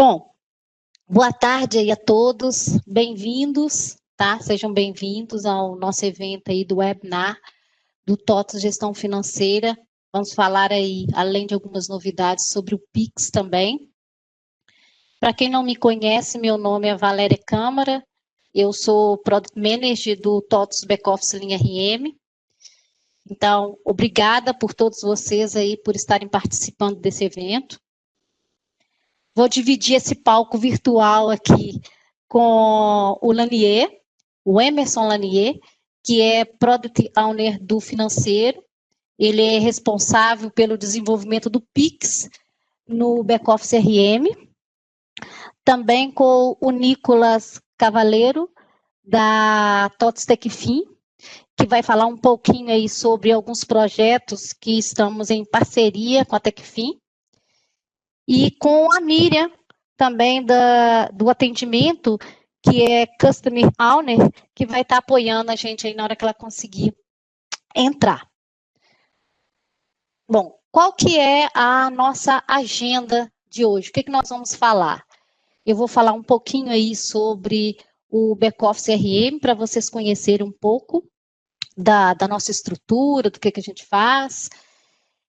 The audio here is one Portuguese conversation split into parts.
Bom, boa tarde aí a todos, bem-vindos, tá? Sejam bem-vindos ao nosso evento aí do webinar do TOTVS Gestão Financeira. Vamos falar aí, além de algumas novidades, sobre o Pix também. Para quem não me conhece, meu nome é Valéria Câmara, eu sou Product Manager do TOTVS Back Office Linha RM. Então, obrigada por todos vocês aí por estarem participando desse evento. Vou dividir esse palco virtual aqui com o Lanier, o Emerson Lanier, que é Product Owner do financeiro. Ele é responsável pelo desenvolvimento do Pix no back-office RM. Também com o Nicolas Cavaleiro, da TOTVS Techfin, que vai falar um pouquinho aí sobre alguns projetos que estamos em parceria com a Techfin. E com a Miriam, também do atendimento, que é Customer Owner, que vai estar apoiando a gente aí na hora que ela conseguir entrar. Bom, qual que é a nossa agenda de hoje? O que nós vamos falar? Eu vou falar um pouquinho aí sobre o back-office RM, para vocês conhecerem um pouco da nossa estrutura, do que a gente faz.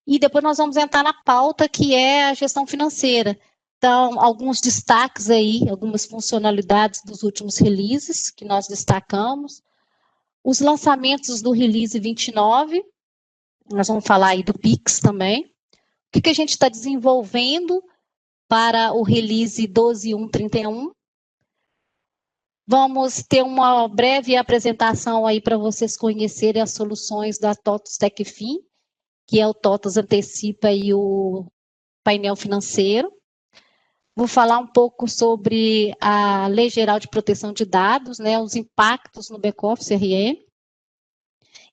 E depois nós vamos entrar na pauta, que é a gestão financeira. Então, alguns destaques aí, algumas funcionalidades dos últimos releases que nós destacamos. Os lançamentos do release 29, nós vamos falar aí do Pix também. O que a gente está desenvolvendo para o release 12.1.31. Vamos ter uma breve apresentação aí para vocês conhecerem as soluções da TOTVS Techfin, que é o TOTVS Antecipa e o painel financeiro. Vou falar um pouco sobre a Lei Geral de Proteção de Dados, né, os impactos no back-office RM,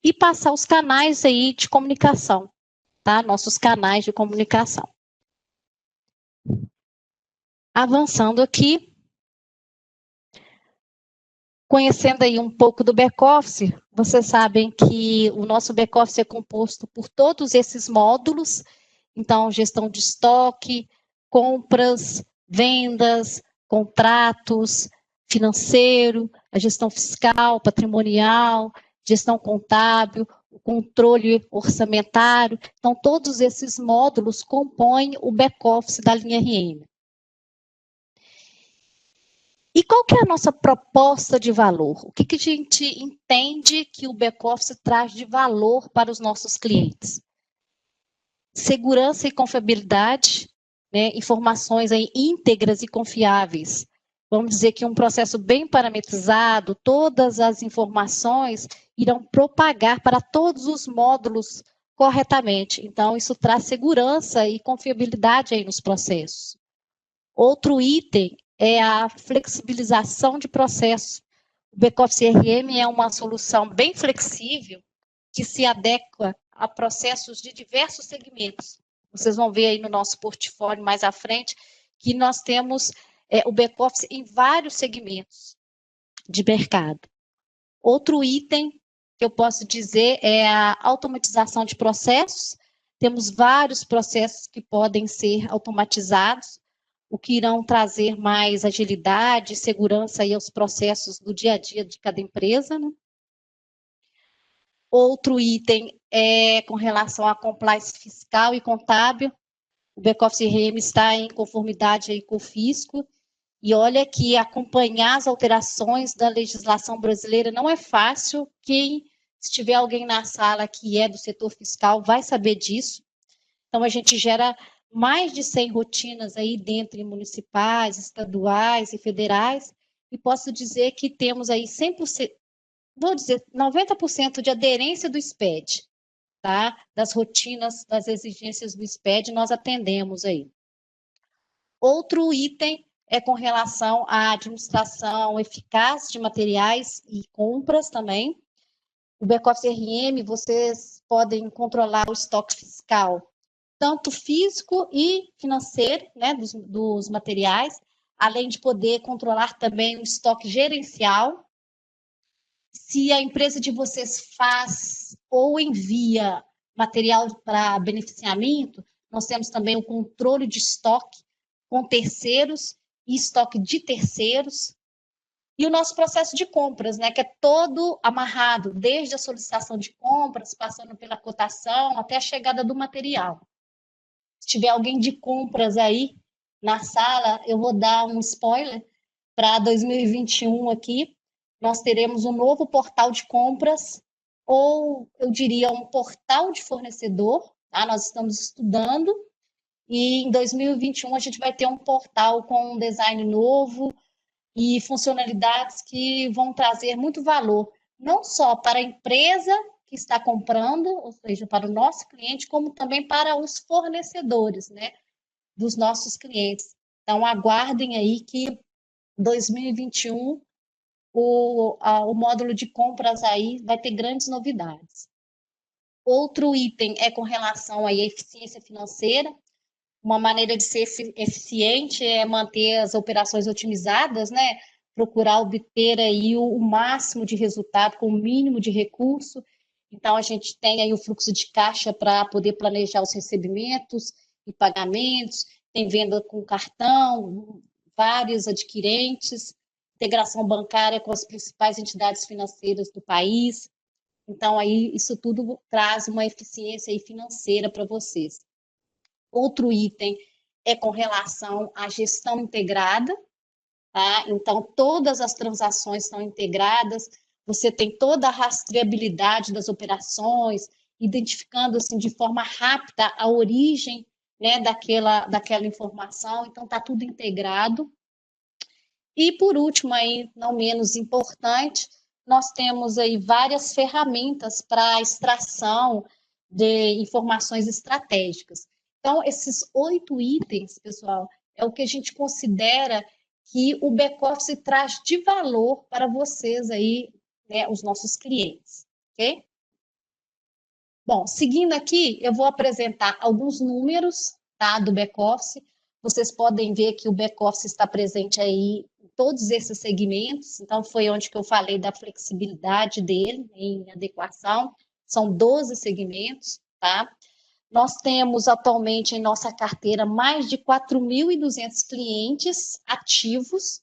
e passar os canais aí de comunicação, tá? Nossos canais de comunicação. Avançando aqui, conhecendo aí um pouco do back-office, vocês sabem que o nosso back-office é composto por todos esses módulos, então gestão de estoque, compras, vendas, contratos, financeiro, a gestão fiscal, patrimonial, gestão contábil, o controle orçamentário. Então, todos esses módulos compõem o back-office da linha RM. E qual que é a nossa proposta de valor? O que a gente entende que o back-office traz de valor para os nossos clientes? Segurança e confiabilidade, né, informações aí íntegras e confiáveis. Vamos dizer que um processo bem parametrizado, todas as informações irão propagar para todos os módulos corretamente. Então, isso traz segurança e confiabilidade aí nos processos. Outro item é a flexibilização de processos. O back-office RM é uma solução bem flexível que se adequa a processos de diversos segmentos. Vocês vão ver aí no nosso portfólio mais à frente que nós temos o back-office em vários segmentos de mercado. Outro item que eu posso dizer é a automatização de processos. Temos vários processos que podem ser automatizados, o que irão trazer mais agilidade e segurança aí aos processos do dia a dia de cada empresa, né? Outro item é com relação à compliance fiscal e contábil. O back-office RM está em conformidade aí com o fisco. E olha que acompanhar as alterações da legislação brasileira não é fácil. Se tiver alguém na sala que é do setor fiscal, vai saber disso. Então, a gente gera mais de 100 rotinas aí dentre municipais, estaduais e federais, e posso dizer que temos aí 100%, vou dizer, 90% de aderência do SPED, tá? Das rotinas, das exigências do SPED, nós atendemos aí. Outro item é com relação à administração eficaz de materiais e compras também. O back-office RM, vocês podem controlar o estoque fiscal, tanto físico e financeiro, né, dos materiais, além de poder controlar também o estoque gerencial. Se a empresa de vocês faz ou envia material para beneficiamento, nós temos também o controle de estoque com terceiros e estoque de terceiros. E o nosso processo de compras, né, que é todo amarrado, desde a solicitação de compras, passando pela cotação, até a chegada do material. Se tiver alguém de compras aí na sala, eu vou dar um spoiler para 2021 aqui. Nós teremos um novo portal de compras, ou eu diria um portal de fornecedor. Tá? Nós estamos estudando e em 2021 a gente vai ter um portal com um design novo e funcionalidades que vão trazer muito valor, não só para a empresa que está comprando, ou seja, para o nosso cliente, como também para os fornecedores, né, dos nossos clientes. Então, aguardem aí que 2021 o módulo de compras aí vai ter grandes novidades. Outro item é com relação à eficiência financeira. Uma maneira de ser eficiente é manter as operações otimizadas, né? Procurar obter aí o máximo de resultado com o mínimo de recurso. Então, a gente tem aí o fluxo de caixa para poder planejar os recebimentos e pagamentos, tem venda com cartão, vários adquirentes, integração bancária com as principais entidades financeiras do país. Então, aí, isso tudo traz uma eficiência aí financeira para vocês. Outro item é com relação à gestão integrada, tá? Então, todas as transações estão integradas, você tem toda a rastreabilidade das operações, identificando assim, de forma rápida a origem, né, daquela informação, então está tudo integrado. E, por último, aí, não menos importante, nós temos aí várias ferramentas para extração de informações estratégicas. Então, esses 8 itens, pessoal, é o que a gente considera que o back-office traz de valor para vocês aí, né, os nossos clientes, ok? Bom, seguindo aqui, eu vou apresentar alguns números, tá, do back-office. Vocês podem ver que o back-office está presente aí em todos esses segmentos, então foi onde que eu falei da flexibilidade dele em adequação. São 12 segmentos, tá? Nós temos atualmente em nossa carteira mais de 4.200 clientes ativos,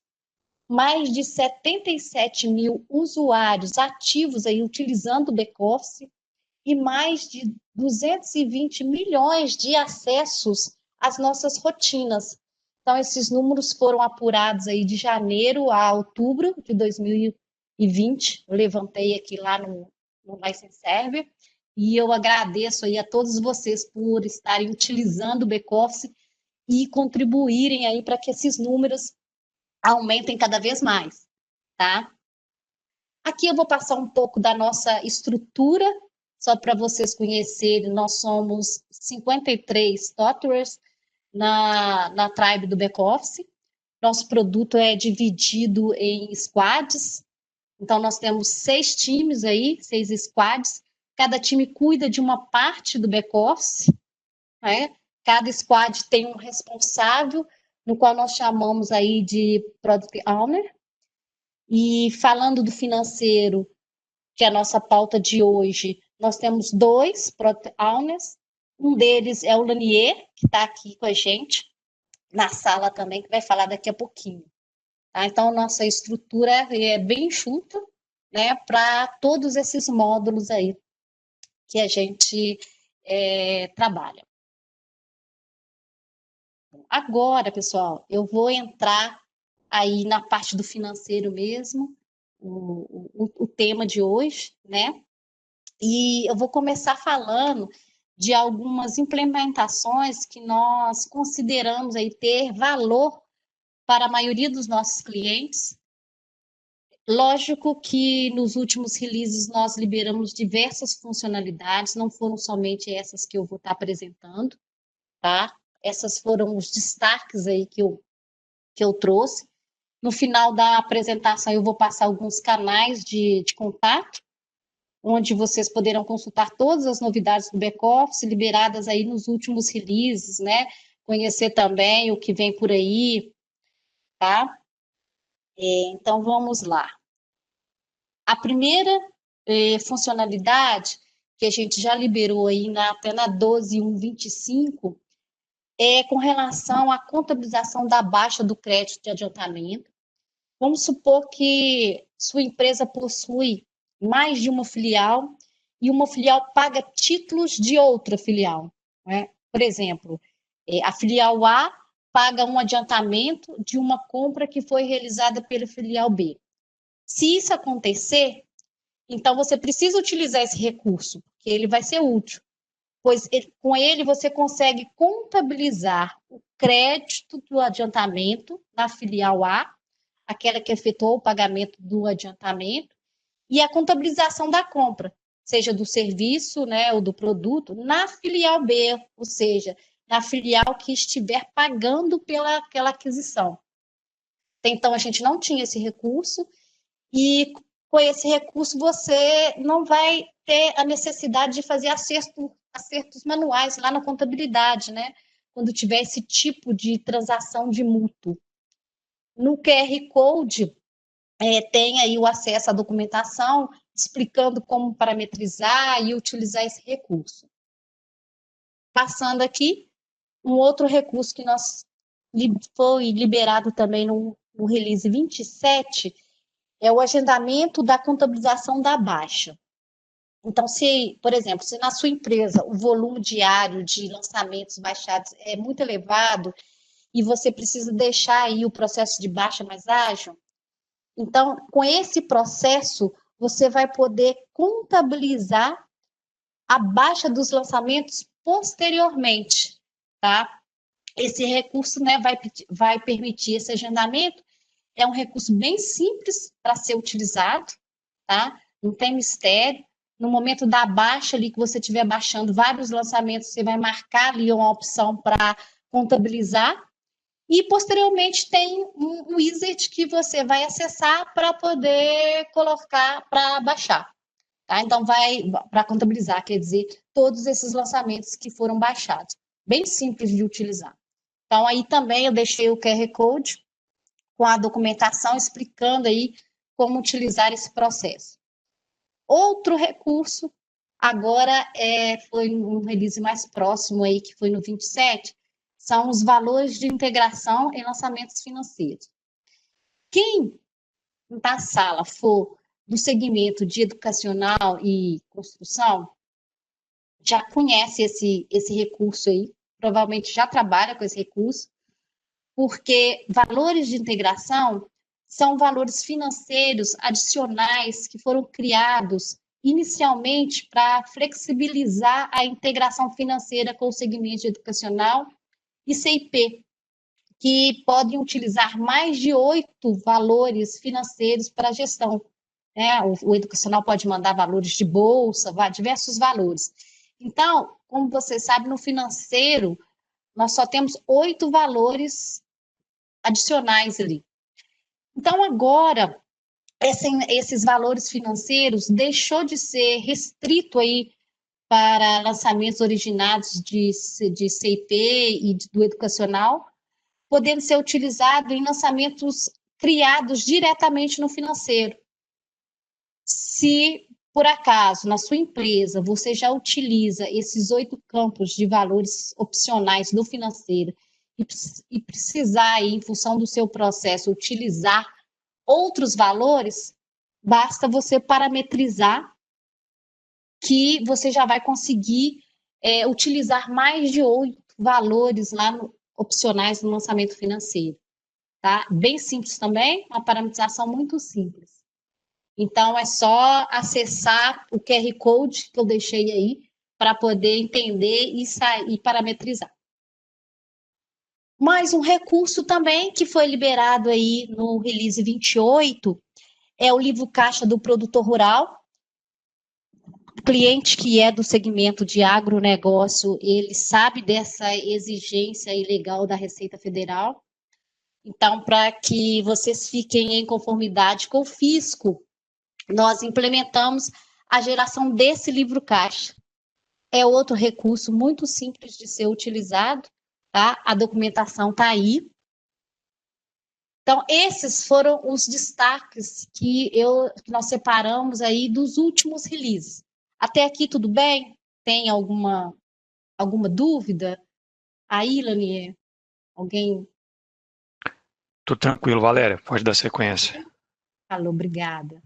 mais de 77 mil usuários ativos aí utilizando o back-office e mais de 220 milhões de acessos às nossas rotinas. Então, esses números foram apurados aí de janeiro a outubro de 2020. Eu levantei aqui lá no License Server, e eu agradeço aí a todos vocês por estarem utilizando o back-office e contribuírem aí para que esses números aumentem cada vez mais, tá? Aqui eu vou passar um pouco da nossa estrutura, só para vocês conhecerem, nós somos 53 softwares na tribe do back-office. Nosso produto é dividido em squads, então nós temos 6 times aí, 6 squads, cada time cuida de uma parte do back-office, né? Cada squad tem um responsável, no qual nós chamamos aí de Product Owner. E falando do financeiro, que é a nossa pauta de hoje, nós temos 2 Product Owners, um deles é o Lanier, que está aqui com a gente, na sala também, que vai falar daqui a pouquinho. Tá? Então, nossa estrutura é bem enxuta, né, para todos esses módulos aí que a gente trabalha. Agora, pessoal, eu vou entrar aí na parte do financeiro mesmo, o tema de hoje, né? E eu vou começar falando de algumas implementações que nós consideramos aí ter valor para a maioria dos nossos clientes. Lógico que nos últimos releases nós liberamos diversas funcionalidades, não foram somente essas que eu vou estar apresentando, tá? Essas foram os destaques aí que eu trouxe. No final da apresentação eu vou passar alguns canais de contato, onde vocês poderão consultar todas as novidades do back-office liberadas aí nos últimos releases, né? Conhecer também o que vem por aí, tá? Então, vamos lá. A primeira funcionalidade que a gente já liberou aí até na 12.1.25 é com relação à contabilização da baixa do crédito de adiantamento. Vamos supor que sua empresa possui mais de uma filial e uma filial paga títulos de outra filial, né? Por exemplo, a filial A paga um adiantamento de uma compra que foi realizada pela filial B. Se isso acontecer, então você precisa utilizar esse recurso, porque ele vai ser útil, pois com ele você consegue contabilizar o crédito do adiantamento na filial A, aquela que efetuou o pagamento do adiantamento, e a contabilização da compra, seja do serviço, né, ou do produto, na filial B, ou seja, na filial que estiver pagando pelaquela aquisição. Então, a gente não tinha esse recurso, e com esse recurso você não vai ter a necessidade de fazer acertos manuais lá na contabilidade, né? Quando tiver esse tipo de transação de mútuo. No QR Code, tem aí o acesso à documentação, explicando como parametrizar e utilizar esse recurso. Passando aqui, um outro recurso que foi liberado também no release 27, é o agendamento da contabilização da baixa. Então, se, por exemplo, se na sua empresa o volume diário de lançamentos baixados é muito elevado e você precisa deixar aí o processo de baixa mais ágil, então, com esse processo, você vai poder contabilizar a baixa dos lançamentos posteriormente, tá? Esse recurso, né, vai permitir esse agendamento. É um recurso bem simples para ser utilizado, tá? Não tem mistério. No momento da baixa ali, que você estiver baixando vários lançamentos, você vai marcar ali uma opção para contabilizar. E, posteriormente, tem um wizard que você vai acessar para poder colocar para baixar. Tá? Então, vai para contabilizar, quer dizer, todos esses lançamentos que foram baixados. Bem simples de utilizar. Então, aí também eu deixei o QR Code com a documentação explicando aí como utilizar esse processo. Outro recurso, agora foi um release mais próximo aí, que foi no 27, são os valores de integração em lançamentos financeiros. Quem na sala for do segmento de educacional e construção, já conhece esse recurso aí, provavelmente já trabalha com esse recurso, porque valores de integração são valores financeiros adicionais que foram criados inicialmente para flexibilizar a integração financeira com o segmento educacional e CIP, que podem utilizar mais de 8 valores financeiros para a gestão. O educacional pode mandar valores de bolsa, diversos valores. Então, como você sabe, no financeiro, nós só temos 8 valores adicionais ali. Então, agora, esses valores financeiros deixou de ser restrito aí para lançamentos originados de CIP e do educacional, podendo ser utilizado em lançamentos criados diretamente no financeiro. Se, por acaso, na sua empresa, você já utiliza esses 8 campos de valores opcionais do financeiro e precisar, aí, em função do seu processo, utilizar outros valores, basta você parametrizar que você já vai conseguir utilizar mais de 8 valores lá opcionais no lançamento financeiro. Tá? Bem simples também, uma parametrização muito simples. Então, é só acessar o QR Code que eu deixei aí para poder entender e parametrizar. Mais um recurso também que foi liberado aí no release 28 é o livro caixa do produtor rural. O cliente que é do segmento de agronegócio, ele sabe dessa exigência ilegal da Receita Federal. Então, para que vocês fiquem em conformidade com o fisco, nós implementamos a geração desse livro caixa. É outro recurso muito simples de ser utilizado, tá? A documentação está aí. Então, esses foram os destaques que nós separamos aí dos últimos releases. Até aqui tudo bem? Tem alguma dúvida? Aí, Lanier, alguém Tudo tranquilo, Valéria, pode dar sequência. falou, obrigada.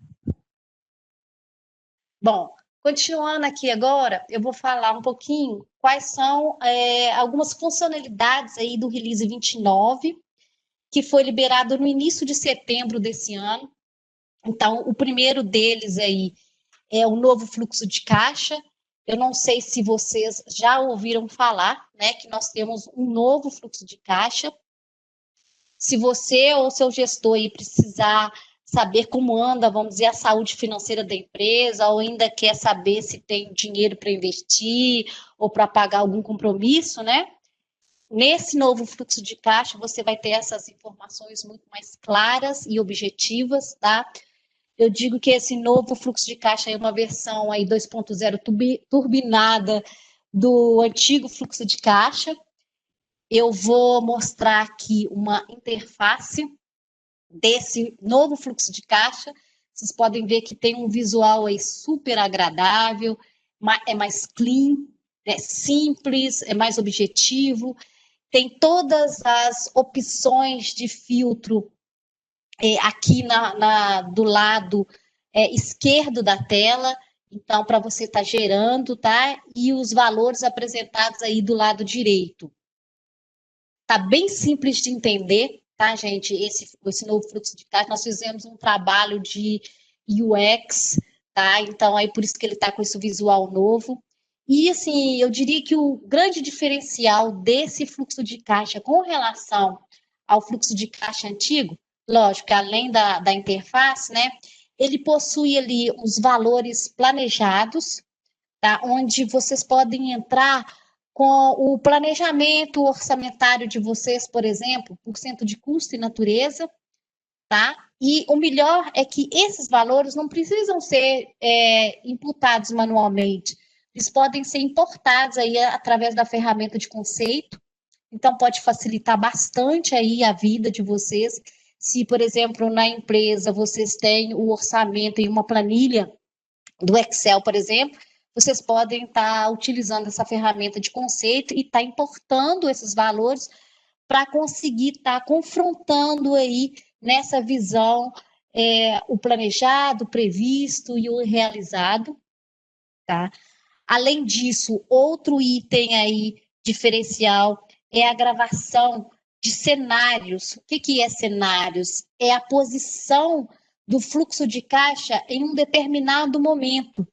Bom, continuando aqui agora, eu vou falar um pouquinho quais são algumas funcionalidades aí do Release 29, que foi liberado no início de setembro desse ano. Então, o primeiro deles aí é o novo fluxo de caixa. Eu não sei se vocês já ouviram falar, né, que nós temos um novo fluxo de caixa. Se você ou seu gestor aí precisar saber como anda, vamos dizer, a saúde financeira da empresa, ou ainda quer saber se tem dinheiro para investir ou para pagar algum compromisso, né? Nesse novo fluxo de caixa, você vai ter essas informações muito mais claras e objetivas, tá? Eu digo que esse novo fluxo de caixa é uma versão aí 2.0 turbinada do antigo fluxo de caixa. Eu vou mostrar aqui uma interface desse novo fluxo de caixa. Vocês podem ver que tem um visual aí super agradável, é mais clean, é simples, é mais objetivo, tem todas as opções de filtro aqui do lado esquerdo da tela, então para você estar gerando, tá? E os valores apresentados aí do lado direito. Tá bem simples de entender, tá, gente? Esse novo fluxo de caixa, nós fizemos um trabalho de UX, tá? Então, aí por isso que ele tá com esse visual novo. E, assim, eu diria que o grande diferencial desse fluxo de caixa com relação ao fluxo de caixa antigo, lógico, que além da interface, né? Ele possui ali os valores planejados, tá? Onde vocês podem entrar com o planejamento orçamentário de vocês, por exemplo, por cento de custo e natureza, tá? E o melhor é que esses valores não precisam ser imputados manualmente, eles podem ser importados aí através da ferramenta de conceito, então pode facilitar bastante aí a vida de vocês. Se, por exemplo, na empresa vocês têm o orçamento em uma planilha do Excel, por exemplo, vocês podem estar utilizando essa ferramenta de conceito e estar importando esses valores para conseguir estar confrontando aí nessa visão o planejado, o previsto e o realizado, tá? Além disso, outro item aí diferencial é a gravação de cenários. O que é cenários? É a posição do fluxo de caixa em um determinado momento,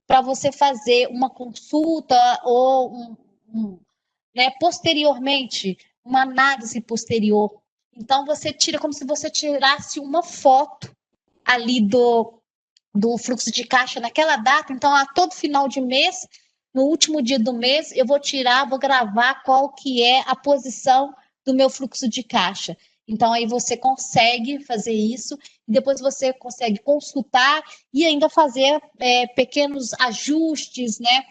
para você fazer uma consulta ou posteriormente, uma análise posterior. Então, você tira como se você tirasse uma foto ali do fluxo de caixa naquela data. Então, a todo final de mês, no último dia do mês, eu vou tirar, vou gravar qual que é a posição do meu fluxo de caixa. Então, aí você consegue fazer isso, e depois você consegue consultar e ainda fazer pequenos ajustes, né,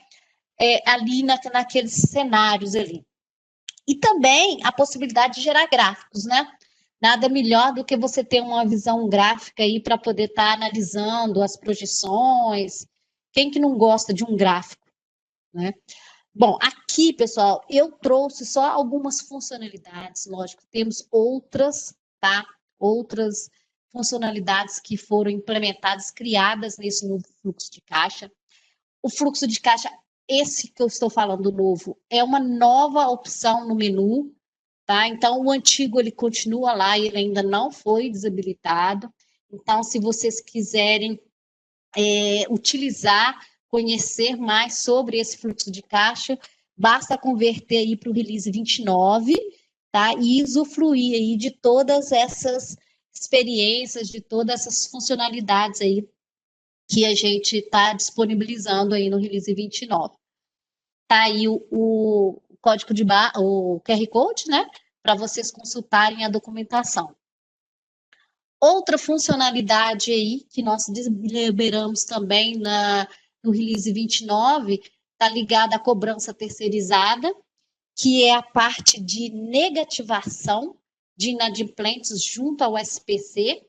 ali naqueles cenários ali. E também a possibilidade de gerar gráficos, né? Nada melhor do que você ter uma visão gráfica aí para poder estar analisando as projeções. Quem que não gosta de um gráfico, né? Bom, aqui, pessoal, eu trouxe só algumas funcionalidades, lógico, temos outras, tá? Outras funcionalidades que foram implementadas, criadas nesse novo fluxo de caixa. O fluxo de caixa, esse que eu estou falando novo, é uma nova opção no menu, tá? Então, o antigo ele continua lá, ele ainda não foi desabilitado. Então, se vocês quiserem utilizar, conhecer mais sobre esse fluxo de caixa, basta converter aí para o Release 29, tá? E usufruir aí de todas essas experiências, de todas essas funcionalidades aí que a gente está disponibilizando aí no Release 29. Tá aí o código de barra, o QR Code, né? Para vocês consultarem a documentação. Outra funcionalidade aí que nós liberamos também no Release 29 está ligada à cobrança terceirizada, que é a parte de negativação de inadimplentes junto ao SPC.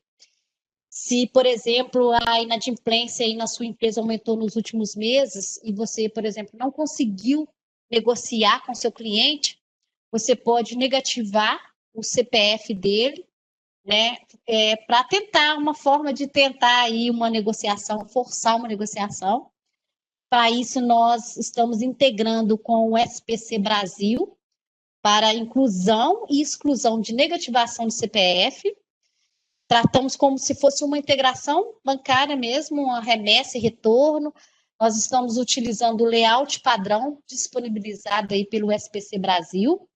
Se, por exemplo, a inadimplência aí na sua empresa aumentou nos últimos meses e você, por exemplo, não conseguiu negociar com seu cliente, você pode negativar o CPF dele, né, para tentar uma forma de tentar aí uma negociação, forçar uma negociação. Para isso, nós estamos integrando com o SPC Brasil para inclusão e exclusão de negativação de CPF. Tratamos como se fosse uma integração bancária mesmo, uma remessa e retorno. Nós estamos utilizando o layout padrão disponibilizado aí pelo SPC Brasil.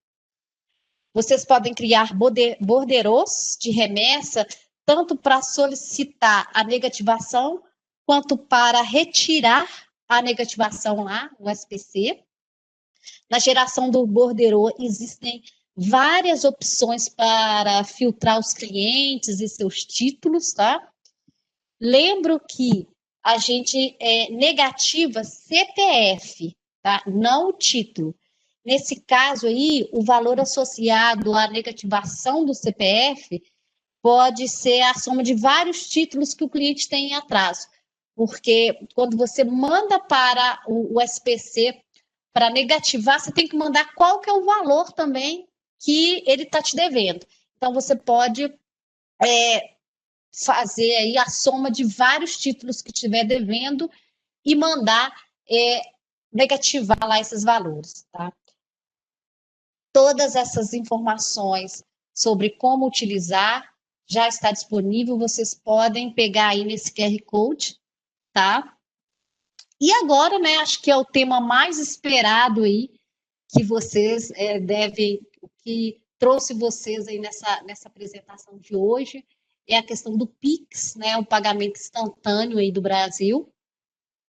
Vocês podem criar borderôs de remessa, tanto para solicitar a negativação, quanto para retirar a negativação lá no SPC. Na geração do borderô, existem várias opções para filtrar os clientes e seus títulos, tá? Lembro que a gente negativa CPF, tá? Não o título. Nesse caso aí, o valor associado à negativação do CPF pode ser a soma de vários títulos que o cliente tem em atraso. Porque quando você manda para o SPC para negativar, você tem que mandar qual que é o valor também que ele está te devendo. Então, você pode fazer aí a soma de vários títulos que estiver devendo e mandar negativar lá esses valores, tá? Todas essas informações sobre como utilizar já está disponível, vocês podem pegar aí nesse QR Code, tá? E agora, né, acho que é o tema mais esperado aí, que vocês devem, que trouxe vocês aí nessa apresentação de hoje, é a questão do Pix, né, o pagamento instantâneo aí do Brasil.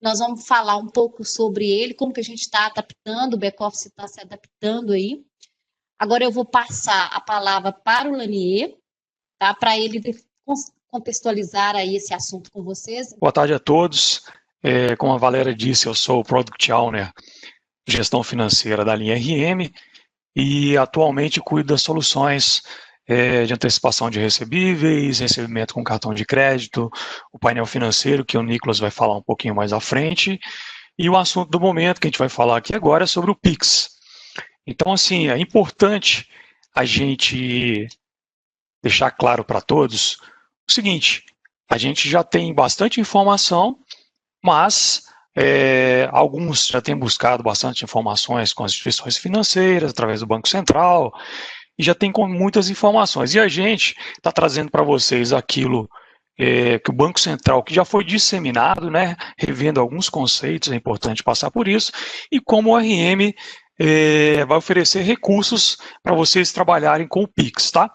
Nós vamos falar um pouco sobre ele, como que a gente está adaptando, o back-office está se adaptando aí. Agora eu vou passar a palavra para o Lanier, tá, para ele contextualizar aí esse assunto com vocês. Boa tarde a todos. Como a Valéria disse, eu sou o Product Owner de Gestão Financeira da linha RM e atualmente cuido das soluções de antecipação de recebíveis, recebimento com cartão de crédito, o painel financeiro, que o Nicolas vai falar um pouquinho mais à frente, e o assunto do momento que a gente vai falar aqui agora é sobre o Pix. Então, assim, é importante a gente deixar claro para todos o seguinte: a gente já tem bastante informação, mas alguns já têm buscado bastante informações com as instituições financeiras, através do Banco Central, e já tem muitas informações. E a gente está trazendo para vocês aquilo que o Banco Central, que já foi disseminado, né, revendo alguns conceitos, é importante passar por isso, e como o RM vai oferecer recursos para vocês trabalharem com o Pix, tá?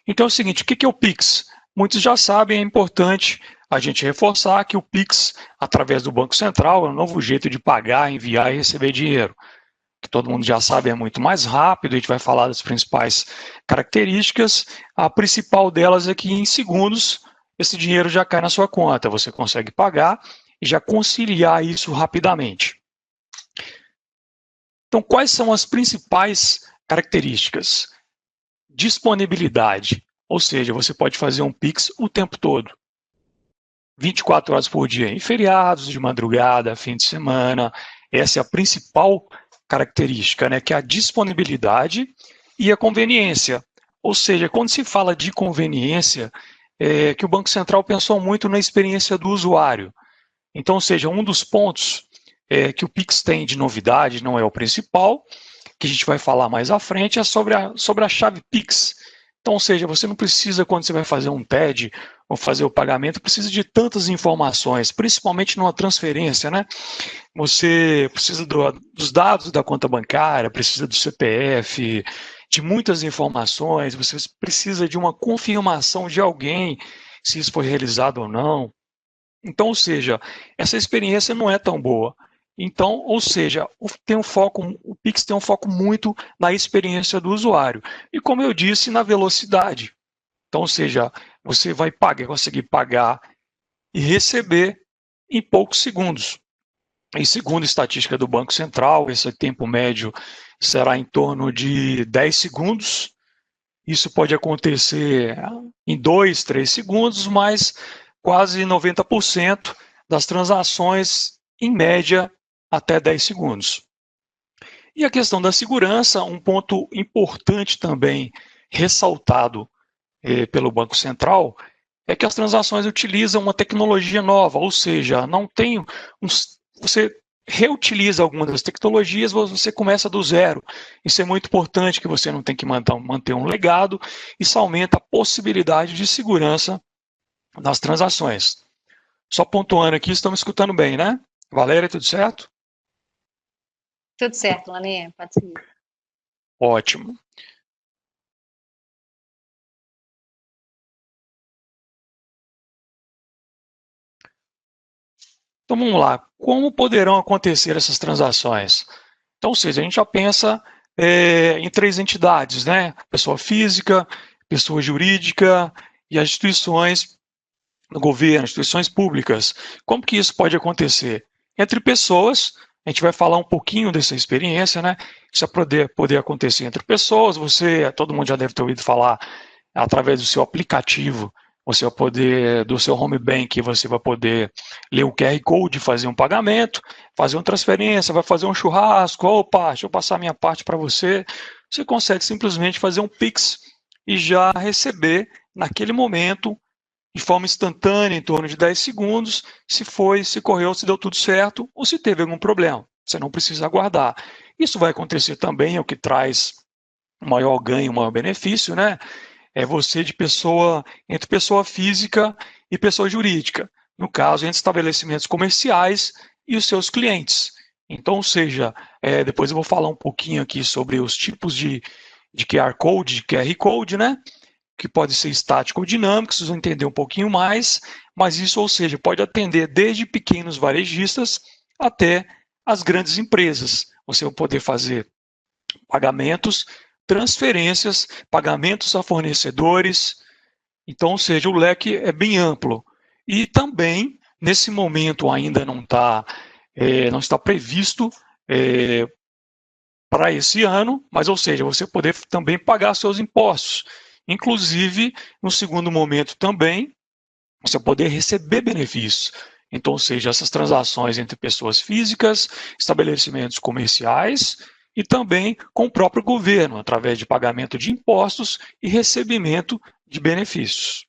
Então é o seguinte, o que é o Pix? Muitos já sabem, é importante a gente reforçar que o Pix, através do Banco Central, é um novo jeito de pagar, enviar e receber dinheiro, que todo mundo já sabe é muito mais rápido. A gente vai falar das principais características. A principal delas é que em segundos esse dinheiro já cai na sua conta, você consegue pagar e já conciliar isso rapidamente. Então, quais são as principais características? Disponibilidade, ou seja, você pode fazer um Pix o tempo todo, 24 horas por dia, em feriados, de madrugada, fim de semana. Essa é a principal característica, né, que é a disponibilidade e a conveniência. Ou seja, quando se fala de conveniência, que o Banco Central pensou muito na experiência do usuário. Então, ou seja, um dos pontos que o Pix tem de novidade, não é o principal, que a gente vai falar mais à frente, é sobre a chave Pix. Então, ou seja, você não precisa, quando você vai fazer um TED ou fazer o pagamento, precisa de tantas informações, principalmente numa transferência, né? Você precisa dos dados da conta bancária, precisa do CPF, de muitas informações, você precisa de uma confirmação de alguém, se isso foi realizado ou não. Então, ou seja, essa experiência não é tão boa. Então, ou seja, o Pix tem um foco muito na experiência do usuário. E como eu disse, na velocidade. Então, ou seja, você vai conseguir pagar e receber em poucos segundos. E segundo a estatística do Banco Central, esse tempo médio será em torno de 10 segundos. Isso pode acontecer em 2, 3 segundos, mas quase 90% das transações, em média, até 10 segundos. E a questão da segurança, um ponto importante também ressaltado pelo Banco Central, é que as transações utilizam uma tecnologia nova, ou seja, não tem você reutiliza algumas das tecnologias, você começa do zero. Isso é muito importante, que você não tem que manter um legado, isso aumenta a possibilidade de segurança nas transações. Só pontuando aqui, estamos escutando bem, né? Valéria, tudo certo? Tudo certo, Lané, pode seguir. Ótimo. Então vamos lá, como poderão acontecer essas transações? Então, ou seja, a gente já pensa em três entidades, né? Pessoa física, pessoa jurídica e as instituições do governo, instituições públicas. Como que isso pode acontecer? Entre pessoas, a gente vai falar um pouquinho dessa experiência, né? Isso vai poder acontecer entre pessoas, todo mundo já deve ter ouvido falar através do seu aplicativo, você vai poder, do seu home bank, você vai poder ler o QR Code, fazer um pagamento, fazer uma transferência, vai fazer um churrasco, opa, deixa eu passar a minha parte para você. Você consegue simplesmente fazer um Pix e já receber naquele momento, de forma instantânea, em torno de 10 segundos, se correu, se deu tudo certo ou se teve algum problema. Você não precisa aguardar. Isso vai acontecer também, é o que traz maior ganho, maior benefício, né? É você entre pessoa física e pessoa jurídica. No caso, entre estabelecimentos comerciais e os seus clientes. Então, ou seja, depois eu vou falar um pouquinho aqui sobre os tipos de QR Code, né? Que pode ser estático ou dinâmico, vocês vão entender um pouquinho mais, mas isso, ou seja, pode atender desde pequenos varejistas até as grandes empresas. Você vai poder fazer pagamentos, transferências, pagamentos a fornecedores. Então, ou seja, o leque é bem amplo. E também, nesse momento, ainda não está previsto para esse ano, mas, ou seja, você poder também pagar seus impostos. Inclusive, no segundo momento também, você poder receber benefícios. Então, ou seja, essas transações entre pessoas físicas, estabelecimentos comerciais e também com o próprio governo, através de pagamento de impostos e recebimento de benefícios.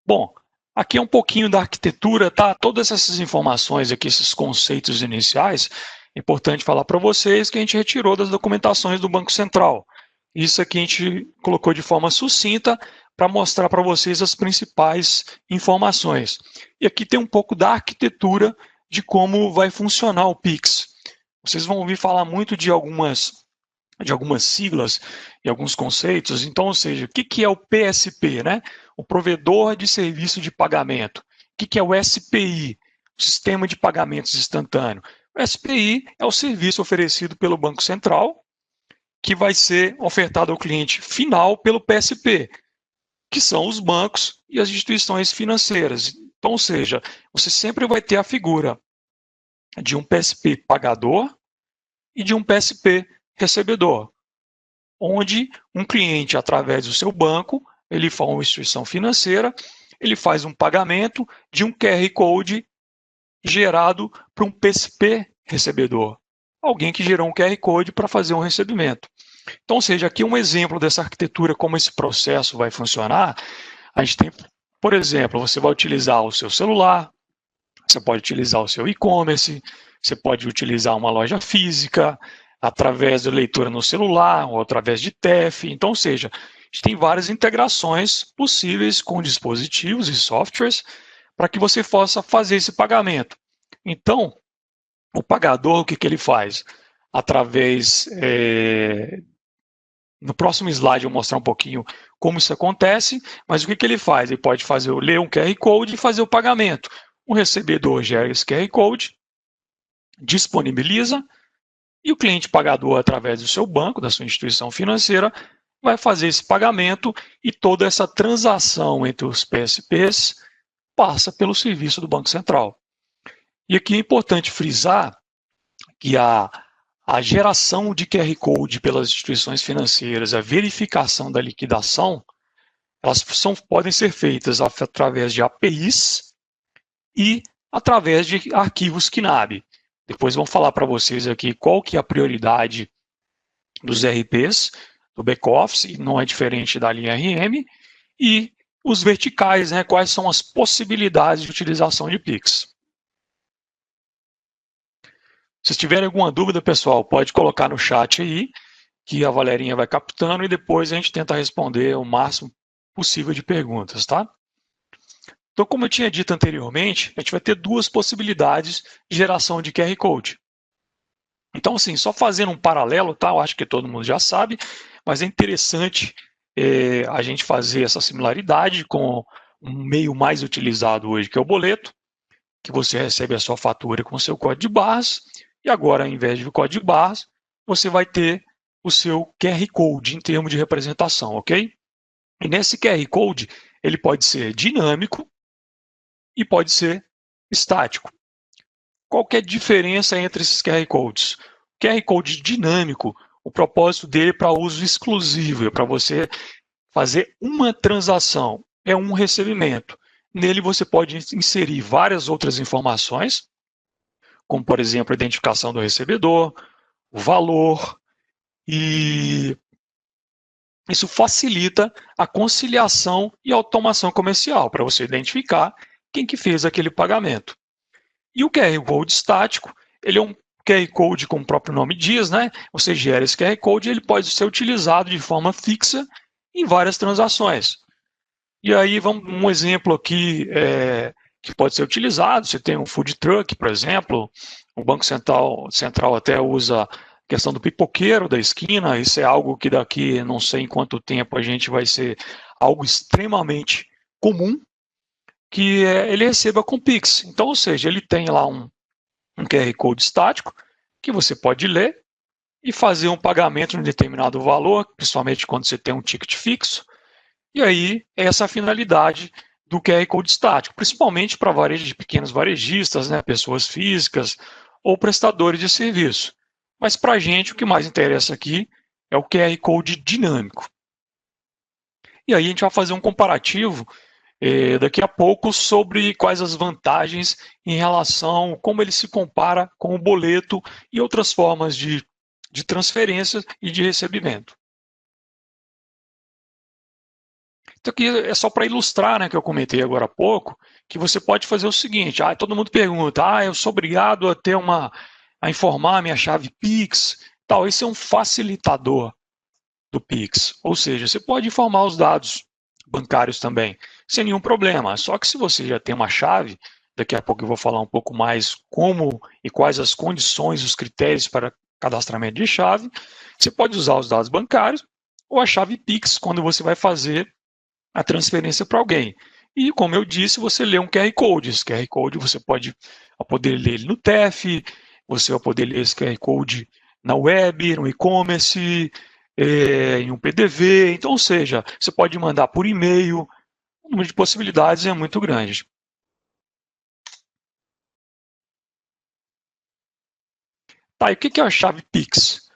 Bom, aqui é um pouquinho da arquitetura, tá? Todas essas informações aqui, esses conceitos iniciais, é importante falar para vocês que a gente retirou das documentações do Banco Central. Isso aqui a gente colocou de forma sucinta para mostrar para vocês as principais informações. E aqui tem um pouco da arquitetura de como vai funcionar o Pix. Vocês vão ouvir falar muito de algumas siglas e alguns conceitos. Então, ou seja, o que é o PSP, né? O Provedor de Serviço de Pagamento. O que é o SPI? O Sistema de Pagamentos Instantâneo. O SPI é o serviço oferecido pelo Banco Central, que vai ser ofertado ao cliente final pelo PSP, que são os bancos e as instituições financeiras. Então, ou seja, você sempre vai ter a figura de um PSP pagador e de um PSP recebedor, onde um cliente, através do seu banco, ele faz uma instituição financeira, ele faz um pagamento de um QR Code gerado para um PSP recebedor. Alguém que gerou um QR Code para fazer um recebimento. Então, ou seja, aqui um exemplo dessa arquitetura, como esse processo vai funcionar. A gente tem, por exemplo, você vai utilizar o seu celular, você pode utilizar o seu e-commerce, você pode utilizar uma loja física, através da leitura no celular ou através de TEF. Então, ou seja, a gente tem várias integrações possíveis com dispositivos e softwares para que você possa fazer esse pagamento. Então, o pagador, o que ele faz? No próximo slide eu vou mostrar um pouquinho como isso acontece, mas o que ele faz? Ele pode ler um QR Code e fazer o pagamento. O recebedor gera esse QR Code, disponibiliza, e o cliente pagador, através do seu banco, da sua instituição financeira, vai fazer esse pagamento e toda essa transação entre os PSPs passa pelo serviço do Banco Central. E aqui é importante frisar que a geração de QR Code pelas instituições financeiras, a verificação da liquidação, elas podem ser feitas através de APIs e através de arquivos KNAB. Depois vamos falar para vocês aqui qual que é a prioridade dos RPs, do back-office, não é diferente da linha RM, e os verticais, né, quais são as possibilidades de utilização de Pix. Se tiverem alguma dúvida, pessoal, pode colocar no chat aí, que a Valerinha vai captando e depois a gente tenta responder o máximo possível de perguntas, tá? Então, como eu tinha dito anteriormente, a gente vai ter duas possibilidades de geração de QR Code. Então, assim, só fazendo um paralelo, tá? Eu acho que todo mundo já sabe, mas é interessante a gente fazer essa similaridade com um meio mais utilizado hoje, que é o boleto, que você recebe a sua fatura com o seu código de barras, e agora, ao invés do código de barras, você vai ter o seu QR Code em termos de representação, ok? E nesse QR Code, ele pode ser dinâmico e pode ser estático. Qual que é a diferença entre esses QR Codes? O QR Code dinâmico, o propósito dele é para uso exclusivo, é para você fazer uma transação, é um recebimento. Nele você pode inserir várias outras informações, como, por exemplo, a identificação do recebedor, o valor, e isso facilita a conciliação e automação comercial, para você identificar quem que fez aquele pagamento. E o QR Code estático, ele é um QR Code, como o próprio nome diz, né? Você gera esse QR Code e ele pode ser utilizado de forma fixa em várias transações. E aí, um exemplo aqui que pode ser utilizado, você tem um food truck, por exemplo, o Banco Central até usa a questão do pipoqueiro da esquina, isso é algo que daqui não sei em quanto tempo a gente vai ser algo extremamente comum, que ele receba com Pix. Então, ou seja, ele tem lá um QR Code estático que você pode ler e fazer um pagamento de um determinado valor, principalmente quando você tem um ticket fixo. E aí, essa é a finalidade do QR Code estático, principalmente para pequenos varejistas, né, pessoas físicas ou prestadores de serviço. Mas para a gente, o que mais interessa aqui é o QR Code dinâmico. E aí a gente vai fazer um comparativo daqui a pouco sobre quais as vantagens em relação como ele se compara com o boleto e outras formas de transferência e de recebimento. Então aqui é só para ilustrar, né, que eu comentei agora há pouco, que você pode fazer o seguinte, todo mundo pergunta, eu sou obrigado a ter a informar a minha chave Pix, tal, esse é um facilitador do Pix, ou seja, você pode informar os dados bancários também, sem nenhum problema. Só que se você já tem uma chave, daqui a pouco eu vou falar um pouco mais como e quais as condições, os critérios para cadastramento de chave, você pode usar os dados bancários ou a chave Pix quando você vai fazer a transferência para alguém. E, como eu disse, você lê um QR Code. Esse QR Code você vai poder ler ele no TEF, você vai poder ler esse QR Code na web, no e-commerce, em um PDV. Então, ou seja, você pode mandar por e-mail. O número de possibilidades é muito grande. Tá, e o que é a chave Pix?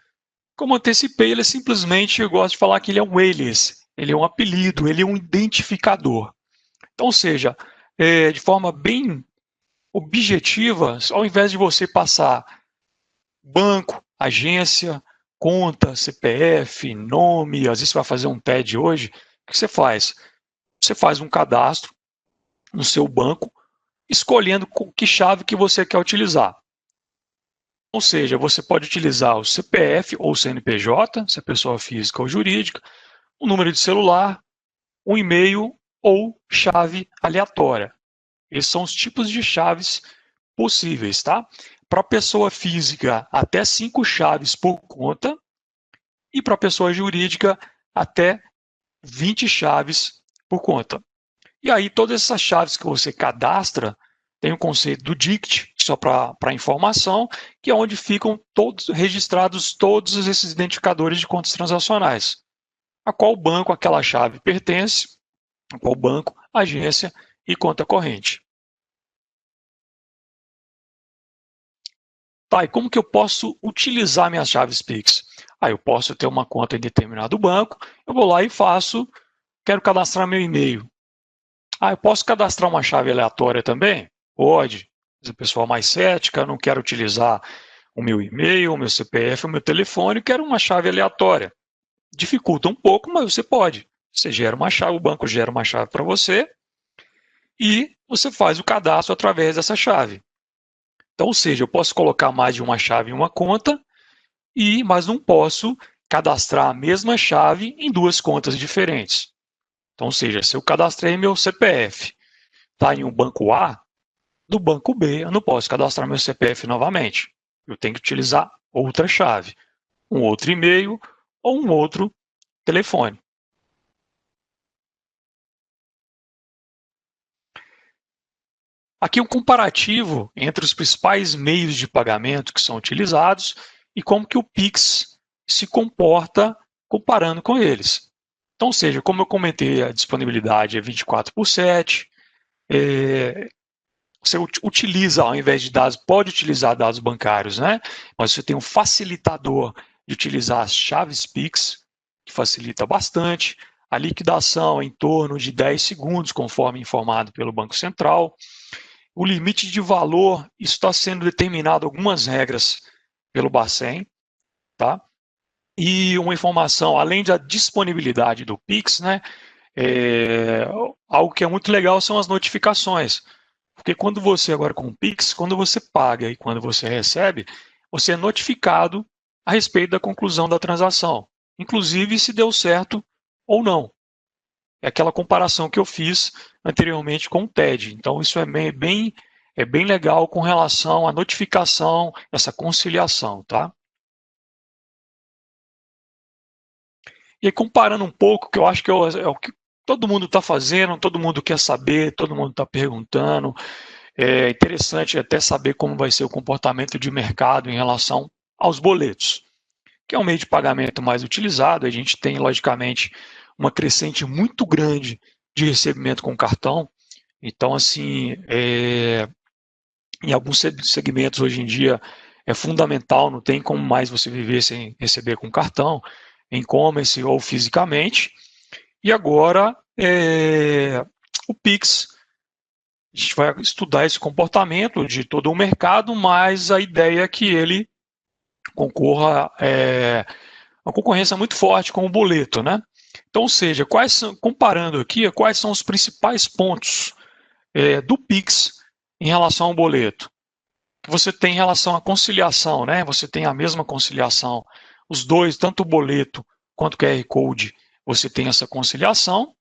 Como antecipei, ele é simplesmente, eu gosto de falar que ele é um alias, ele é um apelido, ele é um identificador. Então, ou seja, de forma bem objetiva, ao invés de você passar banco, agência, conta, CPF, nome, às vezes você vai fazer um TED hoje, o que você faz? Você faz um cadastro no seu banco, escolhendo que chave que você quer utilizar. Ou seja, você pode utilizar o CPF ou CNPJ, se é pessoa física ou jurídica, o número de celular, um e-mail ou chave aleatória. Esses são os tipos de chaves possíveis, tá? Para pessoa física, até 5 chaves por conta, e para pessoa jurídica, até 20 chaves por conta. E aí, todas essas chaves que você cadastra, tem o conceito do DICT, só para informação, que é onde ficam registrados todos esses identificadores de contas transacionais. A qual banco aquela chave pertence, a qual banco, agência e conta corrente. Tá, e como que eu posso utilizar minhas chaves Pix? Eu posso ter uma conta em determinado banco, eu vou lá e faço quero cadastrar meu e-mail. Eu posso cadastrar uma chave aleatória também? Pode. Se a pessoa mais cética, não quero utilizar o meu e-mail, o meu CPF, o meu telefone, quero uma chave aleatória. Dificulta um pouco, mas você pode. Você gera uma chave, o banco gera uma chave para você e você faz o cadastro através dessa chave. Então, ou seja, eu posso colocar mais de uma chave em uma conta, mas não posso cadastrar a mesma chave em duas contas diferentes. Então, ou seja, se eu cadastrei meu CPF, está em um banco A, do banco B eu não posso cadastrar meu CPF novamente. Eu tenho que utilizar outra chave, um outro e-mail ou um outro telefone. Aqui um comparativo entre os principais meios de pagamento que são utilizados e como que o Pix se comporta comparando com eles. Então, ou seja, como eu comentei, a disponibilidade é 24/7, você utiliza, ao invés de dados, pode utilizar dados bancários, né? Mas você tem um facilitador de utilizar as chaves Pix, que facilita bastante. A liquidação é em torno de 10 segundos, conforme informado pelo Banco Central. O limite de valor, isso está sendo determinado algumas regras pelo Bacen, tá? E uma informação, além da disponibilidade do Pix, né? Algo que é muito legal são as notificações. Porque quando você, agora com o Pix, quando você paga e quando você recebe, você é notificado a respeito da conclusão da transação, inclusive se deu certo ou não. É aquela comparação que eu fiz anteriormente com o TED. Então, isso é bem legal com relação à notificação, essa conciliação, tá? E aí, comparando um pouco, que eu acho que é o que todo mundo está fazendo, todo mundo quer saber, todo mundo está perguntando. É interessante até saber como vai ser o comportamento de mercado em relação aos boletos, que é o meio de pagamento mais utilizado. A gente tem, logicamente, uma crescente muito grande de recebimento com cartão. Então, assim, em alguns segmentos hoje em dia é fundamental, não tem como mais você viver sem receber com cartão, em e-commerce ou fisicamente. E agora, o Pix, a gente vai estudar esse comportamento de todo o mercado, mas a ideia é que ele concorra, uma concorrência muito forte com o boleto, né? Então, ou seja, comparando aqui, quais são os principais pontos do Pix em relação ao boleto? Você tem em relação à conciliação, né? Você tem a mesma conciliação, os dois, tanto o boleto quanto o QR Code, você tem essa conciliação,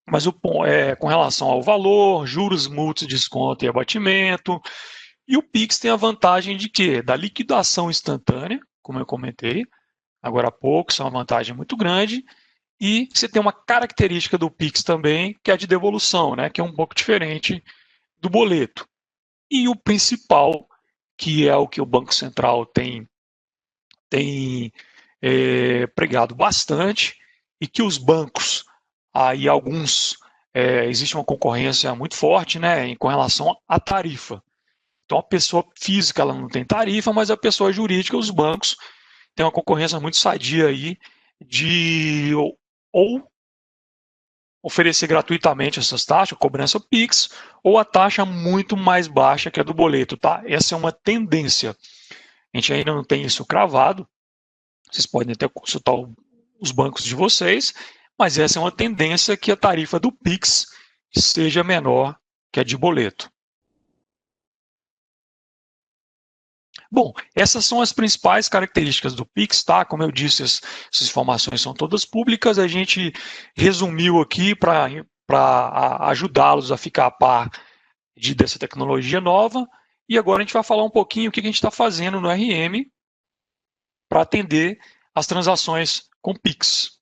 mas com relação ao valor, juros, multas, desconto e abatimento, e o Pix tem a vantagem de quê? Da liquidação instantânea, como eu comentei agora há pouco, isso é uma vantagem muito grande, e você tem uma característica do Pix também, que é a de devolução, né? Que é um pouco diferente do boleto. E o principal, que é o que o Banco Central tem pregado bastante, e que os bancos, aí alguns, existe uma concorrência muito forte, né, com relação à tarifa. Então, a pessoa física ela não tem tarifa, mas a pessoa jurídica, os bancos, têm uma concorrência muito sadia aí de ou oferecer gratuitamente essas taxas, cobrança Pix, ou a taxa muito mais baixa que a do boleto, tá? Essa é uma tendência. A gente ainda não tem isso cravado, vocês podem até consultar os bancos de vocês, mas essa é uma tendência que a tarifa do Pix seja menor que a de boleto. Bom, essas são as principais características do Pix, tá? Como eu disse, essas informações são todas públicas, a gente resumiu aqui para ajudá-los a ficar a par dessa tecnologia nova, e agora a gente vai falar um pouquinho o que a gente está fazendo no RM para atender as transações com Pix.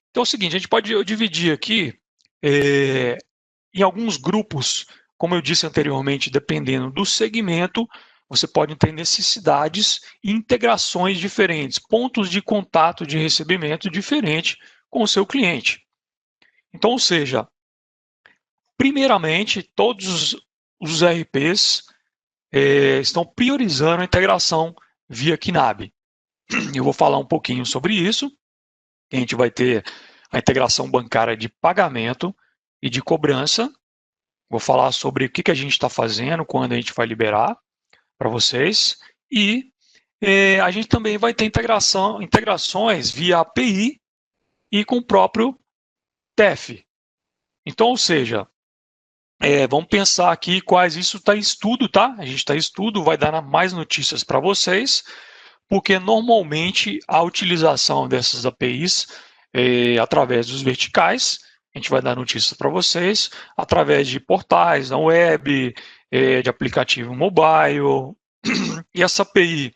Então é o seguinte, a gente pode dividir aqui em alguns grupos, como eu disse anteriormente, dependendo do segmento, você pode ter necessidades e integrações diferentes, pontos de contato de recebimento diferente com o seu cliente. Então, ou seja, primeiramente, todos os ERPs estão priorizando a integração via KNAB. Eu vou falar um pouquinho sobre isso. A gente vai ter a integração bancária de pagamento e de cobrança. Vou falar sobre o que a gente está fazendo, quando a gente vai liberar para vocês. E a gente também vai ter integrações via API e com o próprio TEF. Então, ou seja, vamos pensar aqui quais isso está em estudo, tá? A gente está em estudo, vai dar mais notícias para vocês, porque normalmente a utilização dessas APIs através dos verticais, a gente vai dar notícias para vocês, através de portais na web, de aplicativo mobile, e essa API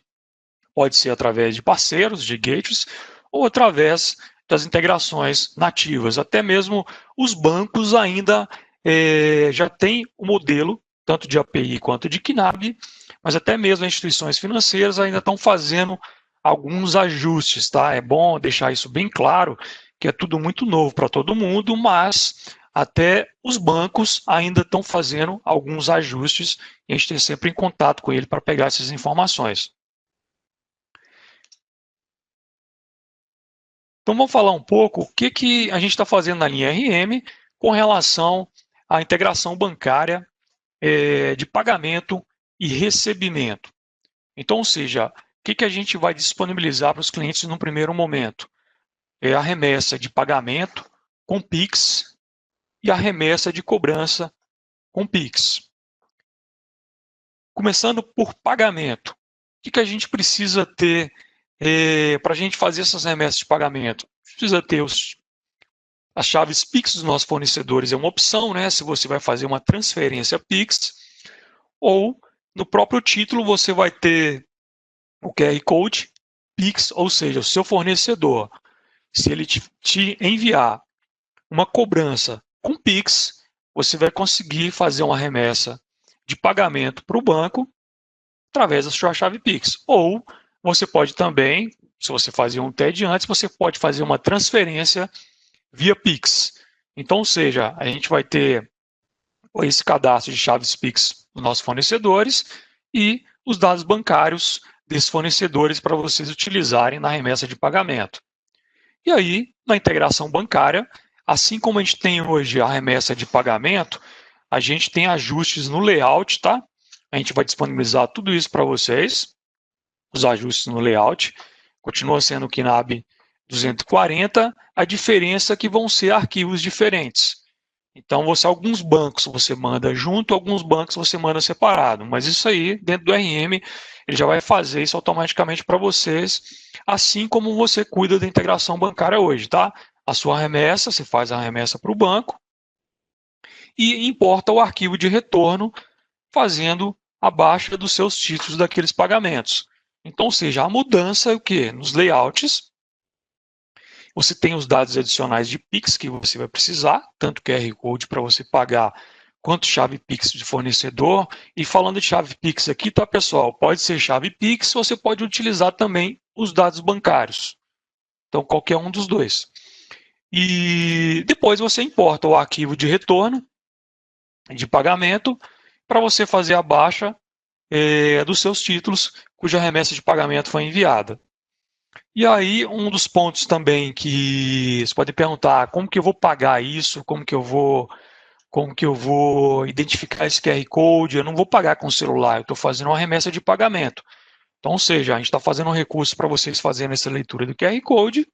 pode ser através de parceiros, de gateways, ou através das integrações nativas. Até mesmo os bancos ainda já têm o modelo, tanto de API quanto de KNAB, mas até mesmo as instituições financeiras ainda estão fazendo alguns ajustes, tá? É bom deixar isso bem claro, que é tudo muito novo para todo mundo, mas até os bancos ainda estão fazendo alguns ajustes e a gente tem sempre em contato com ele para pegar essas informações. Então vamos falar um pouco o que a gente está fazendo na linha RM com relação à integração bancária de pagamento e recebimento. Então, ou seja, o que a gente vai disponibilizar para os clientes no primeiro momento? É a remessa de pagamento com Pix e a remessa de cobrança com Pix. Começando por pagamento. O que a gente precisa ter para a gente fazer essas remessas de pagamento? Precisa ter as chaves Pix dos nossos fornecedores, é uma opção, né? Se você vai fazer uma transferência Pix, ou no próprio título você vai ter o QR Code Pix, ou seja, o seu fornecedor, se ele te enviar uma cobrança com Pix, você vai conseguir fazer uma remessa de pagamento para o banco através da sua chave Pix. Ou você pode também, se você fazia um TED antes, você pode fazer uma transferência via Pix. Então, ou seja, a gente vai ter esse cadastro de chaves Pix dos nossos fornecedores e os dados bancários desses fornecedores para vocês utilizarem na remessa de pagamento. E aí, na integração bancária, assim como a gente tem hoje a remessa de pagamento, a gente tem ajustes no layout, tá? A gente vai disponibilizar tudo isso para vocês, os ajustes no layout. Continua sendo o KNAB 240, a diferença é que vão ser arquivos diferentes. Então, alguns bancos você manda junto, alguns bancos você manda separado. Mas isso aí, dentro do RM, ele já vai fazer isso automaticamente para vocês, assim como você cuida da integração bancária hoje, tá? A sua remessa, você faz a remessa para o banco e importa o arquivo de retorno, fazendo a baixa dos seus títulos daqueles pagamentos. Então, ou seja, a mudança é o quê? Nos layouts, você tem os dados adicionais de Pix que você vai precisar, tanto QR Code para você pagar, quanto chave Pix de fornecedor. E falando de chave Pix aqui, tá, pessoal? Pode ser chave Pix, você pode utilizar também os dados bancários. Então, qualquer um dos dois. E depois você importa o arquivo de retorno de pagamento para você fazer a baixa dos seus títulos cuja remessa de pagamento foi enviada. E aí, um dos pontos também que você pode perguntar, como que eu vou pagar isso, como que eu vou identificar esse QR Code, eu não vou pagar com o celular, eu estou fazendo uma remessa de pagamento. Então, ou seja, a gente está fazendo um recurso para vocês fazerem essa leitura do QR Code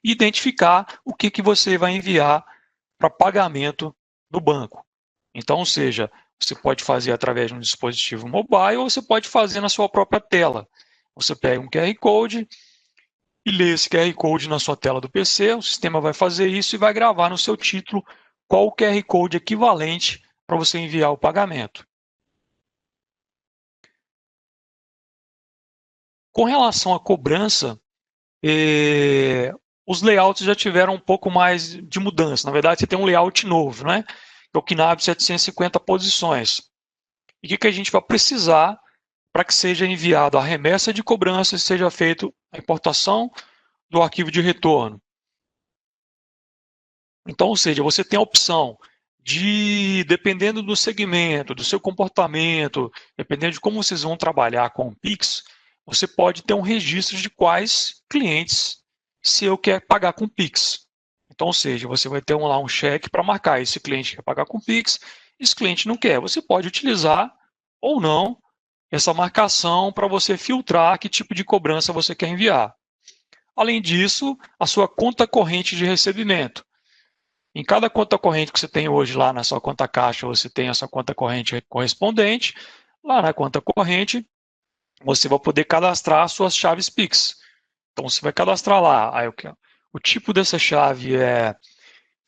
e identificar o que você vai enviar para pagamento do banco. Então, ou seja, você pode fazer através de um dispositivo mobile ou você pode fazer na sua própria tela. Você pega um QR Code e lê esse QR Code na sua tela do PC, o sistema vai fazer isso e vai gravar no seu título qual o QR Code equivalente para você enviar o pagamento. Com relação à cobrança, os layouts já tiveram um pouco mais de mudança. Na verdade, você tem um layout novo, né? Que é o KNAB 750 posições. E o que a gente vai precisar para que seja enviado a remessa de cobrança e seja feito a importação do arquivo de retorno. Então, ou seja, você tem a opção de, dependendo do segmento, do seu comportamento, dependendo de como vocês vão trabalhar com o Pix, você pode ter um registro de quais clientes se eu quero pagar com Pix. Então, ou seja, você vai ter lá um cheque para marcar. Esse cliente quer pagar com Pix, esse cliente não quer. Você pode utilizar ou não essa marcação para você filtrar que tipo de cobrança você quer enviar. Além disso, a sua conta corrente de recebimento. Em cada conta corrente que você tem hoje lá na sua conta caixa, você tem essa conta corrente correspondente. Lá na conta corrente, você vai poder cadastrar as suas chaves Pix. Então, você vai cadastrar lá. O tipo dessa chave é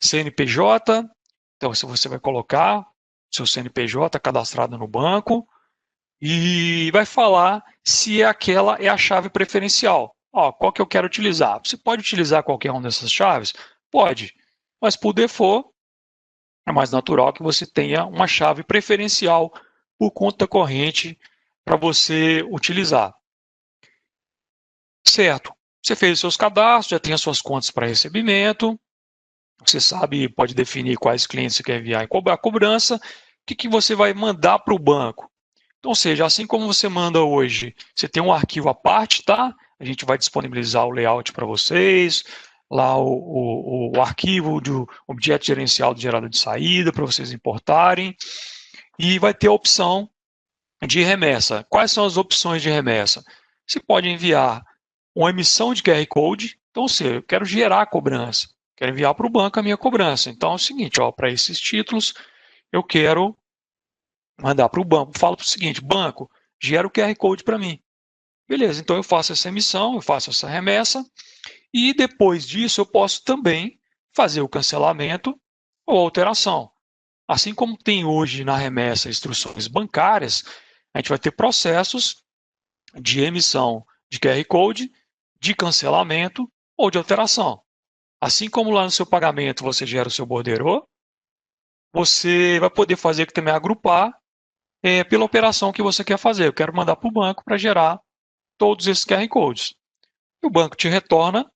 CNPJ. Então, você vai colocar seu CNPJ cadastrado no banco e vai falar se aquela é a chave preferencial. Qual que eu quero utilizar? Você pode utilizar qualquer uma dessas chaves? Pode, mas por default é mais natural que você tenha uma chave preferencial por conta corrente para você utilizar. Certo, você fez os seus cadastros, já tem as suas contas para recebimento, você sabe, pode definir quais clientes você quer enviar e cobrar a cobrança, o que você vai mandar para o banco. Então, ou seja, assim como você manda hoje, você tem um arquivo à parte, tá? A gente vai disponibilizar o layout para vocês, lá o arquivo do objeto gerencial do gerador de saída para vocês importarem, e vai ter a opção de remessa. Quais são as opções de remessa? Você pode enviar uma emissão de QR Code, então, ou seja, eu quero gerar a cobrança, quero enviar para o banco a minha cobrança. Então, é o seguinte, para esses títulos, eu quero mandar para o banco. Falo para o seguinte, banco, gera o QR Code para mim. Beleza, então eu faço essa emissão, eu faço essa remessa, e depois disso eu posso também fazer o cancelamento ou alteração. Assim como tem hoje na remessa instruções bancárias, a gente vai ter processos de emissão de QR Code, de cancelamento ou de alteração. Assim como lá no seu pagamento você gera o seu borderô, você vai poder fazer também agrupar pela operação que você quer fazer. Eu quero mandar para o banco para gerar todos esses QR Codes. E o banco te retorna.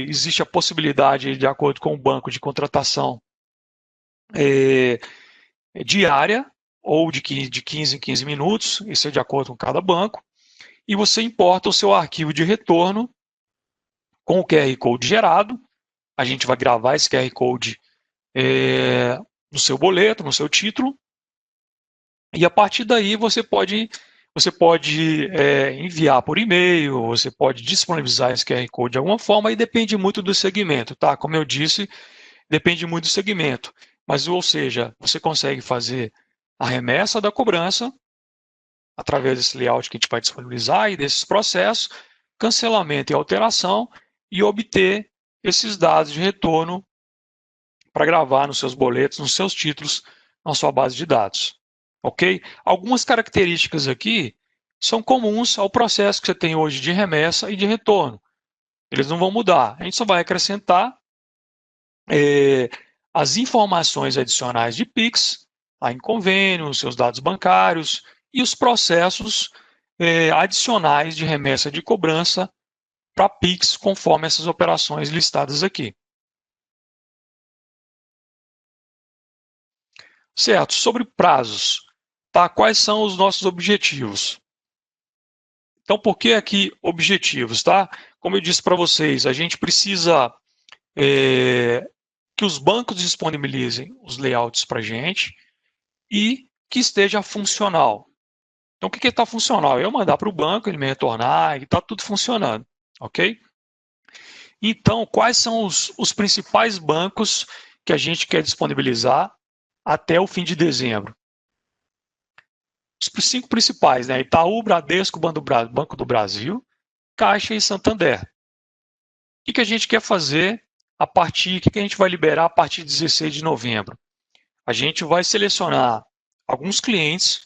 Existe a possibilidade, de acordo com o banco, de contratação diária ou de 15 em 15 minutos, isso é de acordo com cada banco, e você importa o seu arquivo de retorno com o QR Code gerado. A gente vai gravar esse QR Code no seu boleto, no seu título, e a partir daí você pode enviar por e-mail, você pode disponibilizar esse QR Code de alguma forma, e depende muito do segmento, tá? Como eu disse, depende muito do segmento. Mas, ou seja, você consegue fazer a remessa da cobrança através desse layout que a gente vai disponibilizar e desses processos, cancelamento e alteração, e obter esses dados de retorno para gravar nos seus boletos, nos seus títulos, na sua base de dados. Ok? Algumas características aqui são comuns ao processo que você tem hoje de remessa e de retorno. Eles não vão mudar. A gente só vai acrescentar as informações adicionais de Pix, em convênio, seus dados bancários e os processos adicionais de remessa de cobrança para Pix, conforme essas operações listadas aqui. Certo, sobre prazos, tá? Quais são os nossos objetivos? Então, por que aqui objetivos, tá? Como eu disse para vocês, a gente precisa que os bancos disponibilizem os layouts para a gente e que esteja funcional. Então, o que está funcional? Eu mandar para o banco, ele me retornar e está tudo funcionando, ok? Então, quais são os principais bancos que a gente quer disponibilizar até o fim de dezembro? Os 5 principais, né? Itaú, Bradesco, Banco do Brasil, Caixa e Santander. O que a gente quer fazer o que a gente vai liberar a partir de 16 de novembro? A gente vai selecionar alguns clientes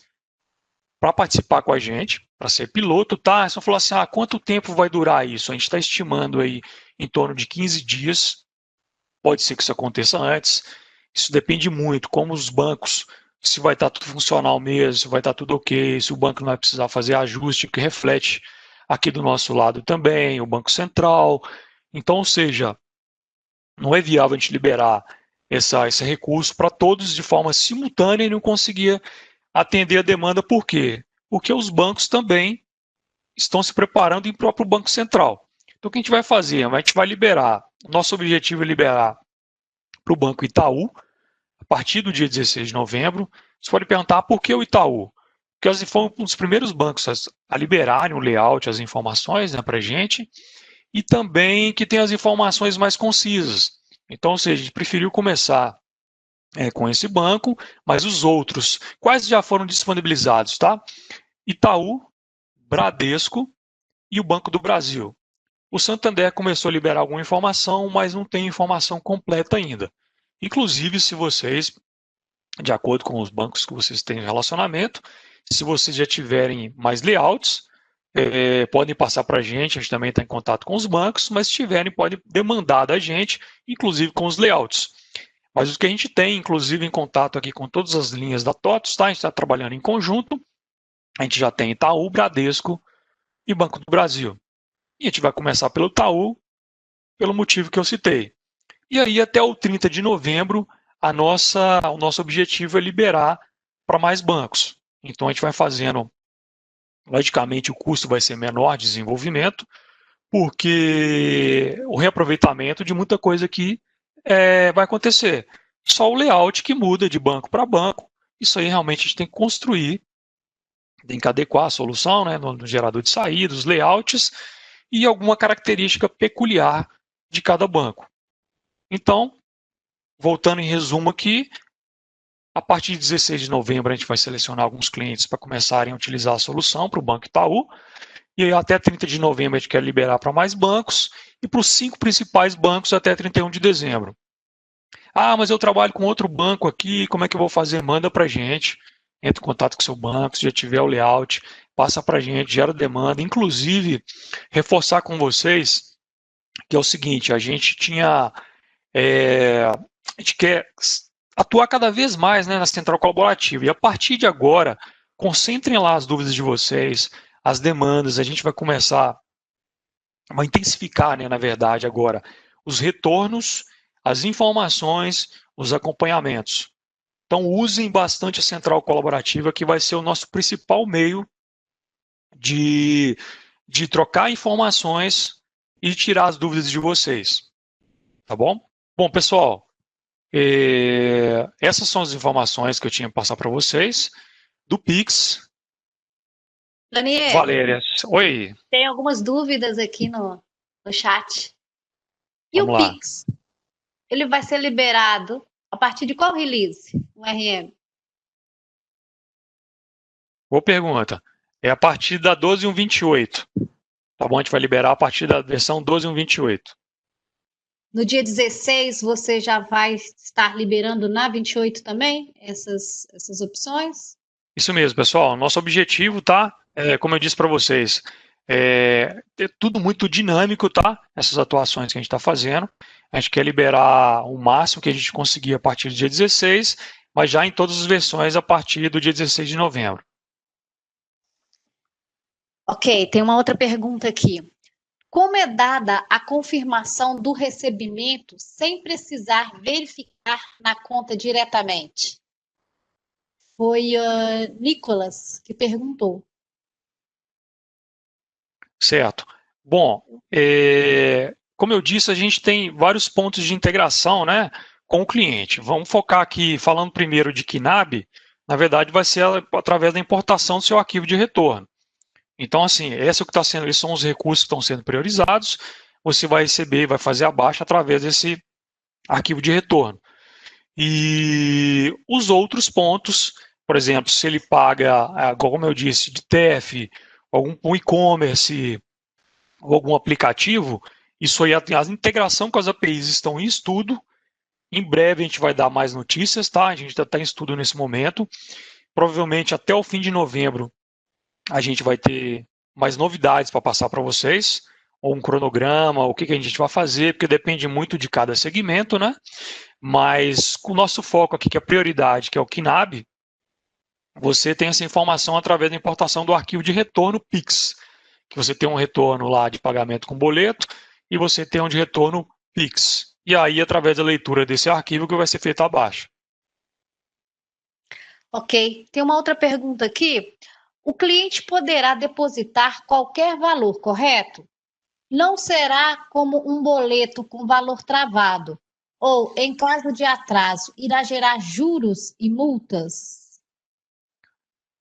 para participar com a gente, para ser piloto, tá? Só falou assim, quanto tempo vai durar isso? A gente está estimando aí em torno de 15 dias. Pode ser que isso aconteça antes. Isso depende muito, como os bancos, se vai estar tudo funcional mesmo, se vai estar tudo ok, se o banco não vai precisar fazer ajuste, que reflete aqui do nosso lado também, o Banco Central. Então, ou seja, não é viável a gente liberar esse recurso para todos de forma simultânea e não conseguir atender a demanda. Por quê? Porque os bancos também estão se preparando em próprio Banco Central. Então, o que a gente vai fazer? A gente vai liberar, nosso objetivo é liberar para o Banco Itaú, a partir do dia 16 de novembro. Você pode perguntar por que o Itaú? Porque eles foram um dos primeiros bancos a liberarem o layout, as informações, né, para a gente, e também que tem as informações mais concisas. Então, ou seja, a gente preferiu começar com esse banco, mas os outros, quais já foram disponibilizados, tá? Itaú, Bradesco e o Banco do Brasil. O Santander começou a liberar alguma informação, mas não tem informação completa ainda. Inclusive, se vocês, de acordo com os bancos que vocês têm relacionamento, se vocês já tiverem mais layouts, podem passar para a gente também está em contato com os bancos, mas se tiverem, podem demandar da gente, inclusive com os layouts. Mas o que a gente tem, inclusive, em contato aqui com todas as linhas da TOTVS, tá? A gente está trabalhando em conjunto, a gente já tem Itaú, Bradesco e Banco do Brasil. E a gente vai começar pelo Itaú, pelo motivo que eu citei. E aí, até o 30 de novembro, o nosso objetivo é liberar para mais bancos. Então, a gente vai fazendo, logicamente, o custo vai ser menor de desenvolvimento, porque o reaproveitamento de muita coisa aqui vai acontecer. Só o layout que muda de banco para banco. Isso aí realmente a gente tem que construir, tem que adequar a solução, né, no gerador de saída, os layouts e alguma característica peculiar de cada banco. Então, voltando em resumo aqui, a partir de 16 de novembro a gente vai selecionar alguns clientes para começarem a utilizar a solução para o Banco Itaú, e aí até 30 de novembro a gente quer liberar para mais bancos, e para os 5 principais bancos até 31 de dezembro. Ah, mas eu trabalho com outro banco aqui, como é que eu vou fazer? Manda para a gente, entra em contato com o seu banco, se já tiver o layout, passa para a gente, gera demanda. Inclusive, reforçar com vocês que é o seguinte, a gente quer atuar cada vez mais, né, na central colaborativa. E a partir de agora, concentrem lá as dúvidas de vocês, as demandas. A gente vai começar a intensificar, né, na verdade, agora, os retornos, as informações, os acompanhamentos. Então, usem bastante a central colaborativa, que vai ser o nosso principal meio de trocar informações e tirar as dúvidas de vocês. Tá bom? Bom, pessoal, essas são as informações que eu tinha que passar para vocês do Pix. Daniel, Valéria, oi. tem algumas dúvidas aqui no chat. E Vamos o lá. Pix? Ele vai ser liberado a partir de qual release no RM? Boa pergunta. É a partir da 12.1.28. Tá bom? A gente vai liberar a partir da versão 12.1.28. No dia 16, você já vai estar liberando na 28 também essas opções? Isso mesmo, pessoal. Nosso objetivo, tá? Como eu disse para vocês, é tudo muito dinâmico, tá? Essas atuações que a gente está fazendo. A gente quer liberar o máximo que a gente conseguir a partir do dia 16, mas já em todas as versões a partir do dia 16 de novembro. Ok, tem uma outra pergunta aqui. Como é dada a confirmação do recebimento sem precisar verificar na conta diretamente? Foi Nicolas que perguntou. Certo. Bom, como eu disse, a gente tem vários pontos de integração, né, com o cliente. Vamos focar aqui, falando primeiro de KNAB, na verdade vai ser através da importação do seu arquivo de retorno. Então, assim, esses são os recursos que estão sendo priorizados, você vai receber, vai fazer a baixa através desse arquivo de retorno. E os outros pontos, por exemplo, se ele paga, como eu disse, de TEF, algum e-commerce, ou algum aplicativo, isso aí, a integração com as APIs estão em estudo. Em breve a gente vai dar mais notícias, tá? A gente está em estudo nesse momento. Provavelmente até o fim de novembro a gente vai ter mais novidades para passar para vocês, ou um cronograma, o que a gente vai fazer, porque depende muito de cada segmento, né? Mas com o nosso foco aqui, que é a prioridade, que é o KNAB, você tem essa informação através da importação do arquivo de retorno PIX, que você tem um retorno lá de pagamento com boleto e você tem um de retorno PIX. E aí, através da leitura desse arquivo, que vai ser feita a baixa. Ok. Tem uma outra pergunta aqui. O cliente poderá depositar qualquer valor, correto? não será como um boleto com valor travado, ou, em caso de atraso, irá gerar juros e multas?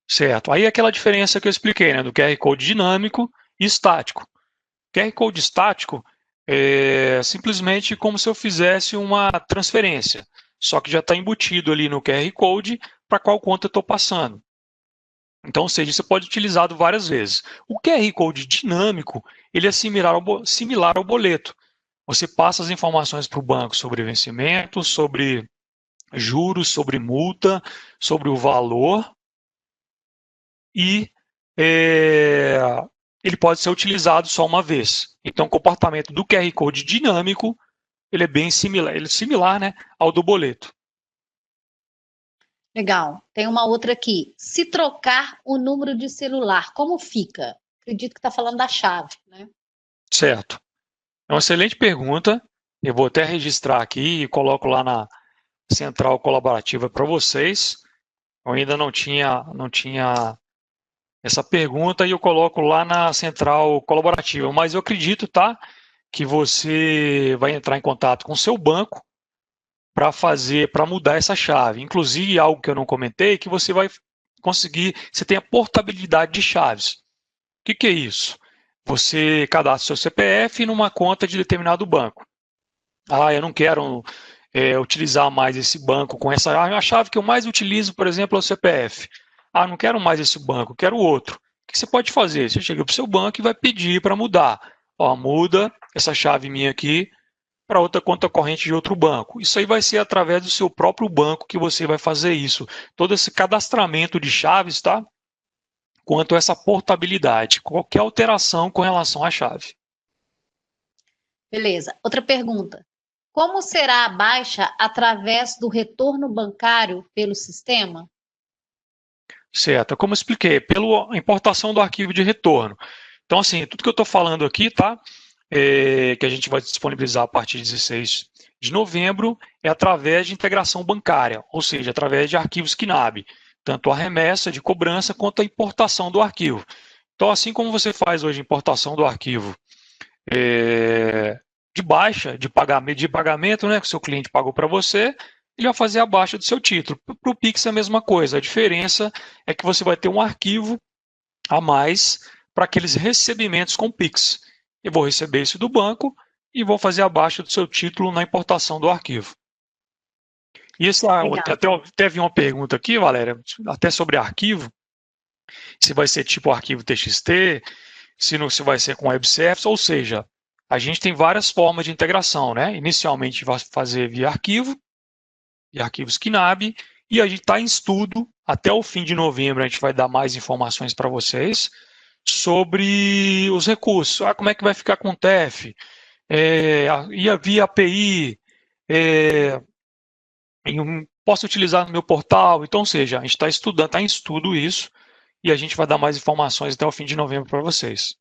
Certo. Aí é aquela diferença que eu expliquei, né, do QR Code dinâmico e estático. QR Code estático é simplesmente como se eu fizesse uma transferência, só que já está embutido ali no QR Code para qual conta eu estou passando. Então, ou seja, isso pode ser utilizado várias vezes. O QR Code dinâmico, ele é similar ao boleto. Você passa as informações para o banco sobre vencimento, sobre juros, sobre multa, sobre o valor e é, ele pode ser utilizado só uma vez. Então, o comportamento do QR Code dinâmico ele é bem similar, ele é similar, né, ao do boleto. Legal. Tem uma outra aqui. Se trocar o número de celular, como fica? Acredito que está falando da chave, né? Certo. É uma excelente pergunta. Eu vou até registrar aqui e coloco lá na central colaborativa para vocês. Eu ainda não tinha essa pergunta e eu coloco lá na central colaborativa. Mas eu acredito, tá, que você vai entrar em contato com o seu banco para mudar essa chave. Inclusive, algo que eu não comentei, que você vai conseguir, você tem a portabilidade de chaves. O que é isso? Você cadastra seu CPF numa conta de determinado banco. Ah, eu não quero utilizar mais esse banco com essa. A chave que eu mais utilizo, por exemplo, é o CPF. Ah, não quero mais esse banco, quero outro. O que você pode fazer? Você chega para o seu banco e vai pedir para mudar. Ó, muda essa chave minha aqui para outra conta corrente de outro banco. Isso aí vai ser através do seu próprio banco que você vai fazer isso. Todo esse cadastramento de chaves, tá? Quanto a essa portabilidade, qualquer alteração com relação à chave. Beleza. Outra pergunta. Como será a baixa através do retorno bancário pelo sistema? Certo, como eu expliquei, pela importação do arquivo de retorno. Então, assim, tudo que eu estou falando aqui, tá? Que a gente vai disponibilizar a partir de 16 de novembro, é através de integração bancária, ou seja, através de arquivos KNAB, tanto a remessa de cobrança quanto a importação do arquivo. Então, assim como você faz hoje a importação do arquivo de baixa, de pagamento, né, que o seu cliente pagou para você, ele vai fazer a baixa do seu título. Para o Pix é a mesma coisa, a diferença é que você vai ter um arquivo a mais para aqueles recebimentos com Pix. Eu vou receber isso do banco e vou fazer a baixa do seu título na importação do arquivo. E Legal. até vi uma pergunta aqui, Valéria, até sobre arquivo, se vai ser tipo arquivo TXT, se vai ser com web service, ou seja, a gente tem várias formas de integração, né? Inicialmente vai fazer via arquivos KNAB, e a gente está em estudo, até o fim de novembro a gente vai dar mais informações para vocês sobre os recursos. Como é que vai ficar com o TEF? E via API, posso utilizar no meu portal? Então, ou seja, a gente está estudando, está em estudo isso, e a gente vai dar mais informações até o fim de novembro para vocês.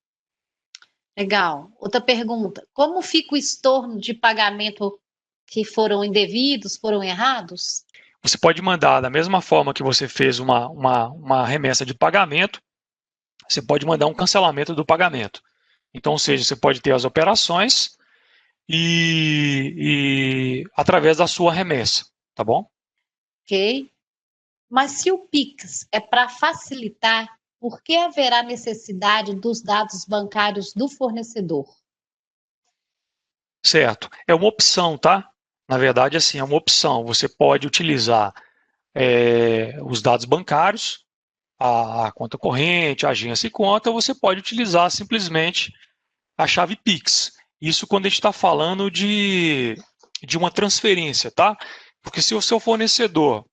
Legal. Outra pergunta. Como fica o estorno de pagamento que foram indevidos, foram errados? Você pode mandar da mesma forma que você fez uma remessa de pagamento, você pode mandar um cancelamento do pagamento. Então, ou seja, você pode ter as operações e através da sua remessa, tá bom? Ok. Mas se o Pix é para facilitar, por que haverá necessidade dos dados bancários do fornecedor? Certo. É uma opção, tá? Na verdade, assim, é uma opção. Você pode utilizar os dados bancários, a conta corrente, a agência e conta, ou você pode utilizar simplesmente a chave Pix. Isso quando a gente está falando de uma transferência, tá? Porque se o seu fornecedor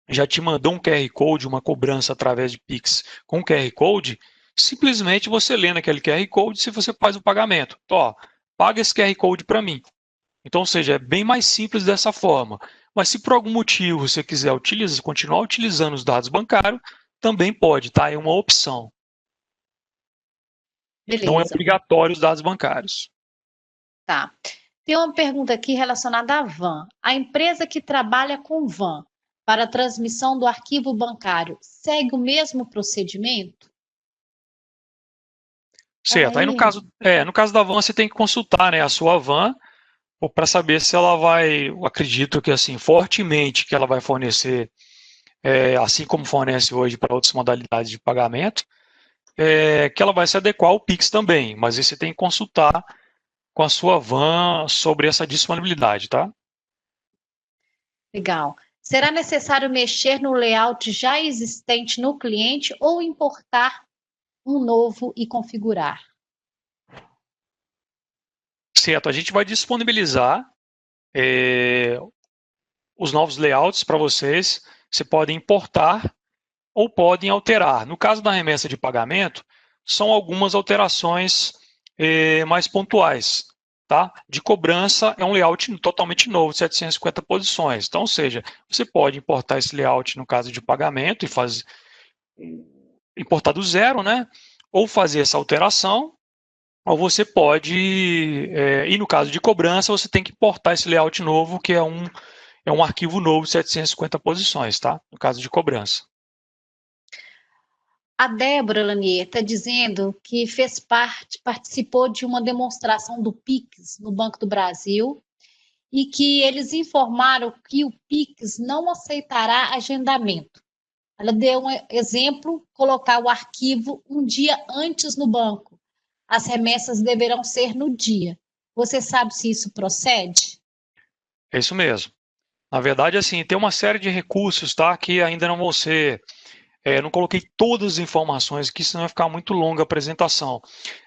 já te mandou um QR Code, uma cobrança através de Pix com QR Code, simplesmente você lendo aquele QR Code, se você faz o pagamento. Então, ó, paga esse QR Code para mim. Então, ou seja, é bem mais simples dessa forma. Mas se por algum motivo você quiser continuar utilizando os dados bancários, também pode, tá? É uma opção. Não é Beleza, obrigatório os dados bancários. tá. Tem uma pergunta aqui relacionada à van. A empresa que trabalha com van para a transmissão do arquivo bancário segue o mesmo procedimento? Certo. Aí no caso da van, você tem que consultar, né, a sua van para saber se ela vai, eu acredito que assim, fortemente que ela vai fornecer, assim como fornece hoje para outras modalidades de pagamento, que ela vai se adequar ao Pix também, mas aí você tem que consultar com a sua van sobre essa disponibilidade, tá? Legal. Será necessário mexer no layout já existente no cliente ou importar um novo e configurar? Certo, a gente vai disponibilizar os novos layouts para vocês. Você pode importar ou podem alterar. No caso da remessa de pagamento, são algumas alterações mais pontuais. Tá? De cobrança é um layout totalmente novo, 750 posições. Então, ou seja, você pode importar esse layout no caso de pagamento e importar do zero, né? Ou fazer essa alteração, ou você pode, e no caso de cobrança, você tem que importar esse layout novo, que é um arquivo novo de 750 posições, tá? No caso de cobrança. A Débora Lanier está dizendo que participou de uma demonstração do Pix no Banco do Brasil e que eles informaram que o Pix não aceitará agendamento. Ela deu um exemplo, colocar o arquivo um dia antes no banco. As remessas deverão ser no dia. Você sabe se isso procede? É isso mesmo. Na verdade, assim, tem uma série de recursos, tá, que ainda não vão ser. Não coloquei todas as informações aqui, senão vai ficar muito longa a apresentação.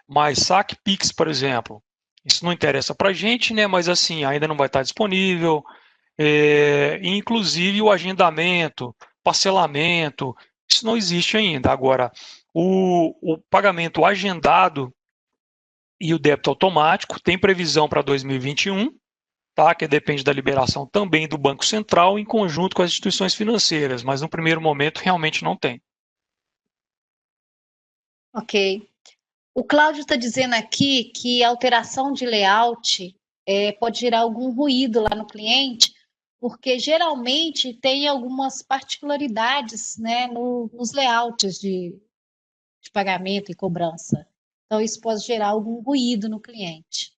Mas saque Pix, por exemplo, isso não interessa para a gente, né? Mas assim, ainda não vai estar disponível. Inclusive o agendamento, parcelamento, isso não existe ainda. Agora, o pagamento agendado e o débito automático tem previsão para 2021, tá? Que depende da liberação também do Banco Central em conjunto com as instituições financeiras, mas no primeiro momento realmente não tem. Ok. O Cláudio está dizendo aqui que a alteração de layout pode gerar algum ruído lá no cliente, porque geralmente tem algumas particularidades, né, nos layouts de pagamento e cobrança. Então, isso pode gerar algum ruído no cliente.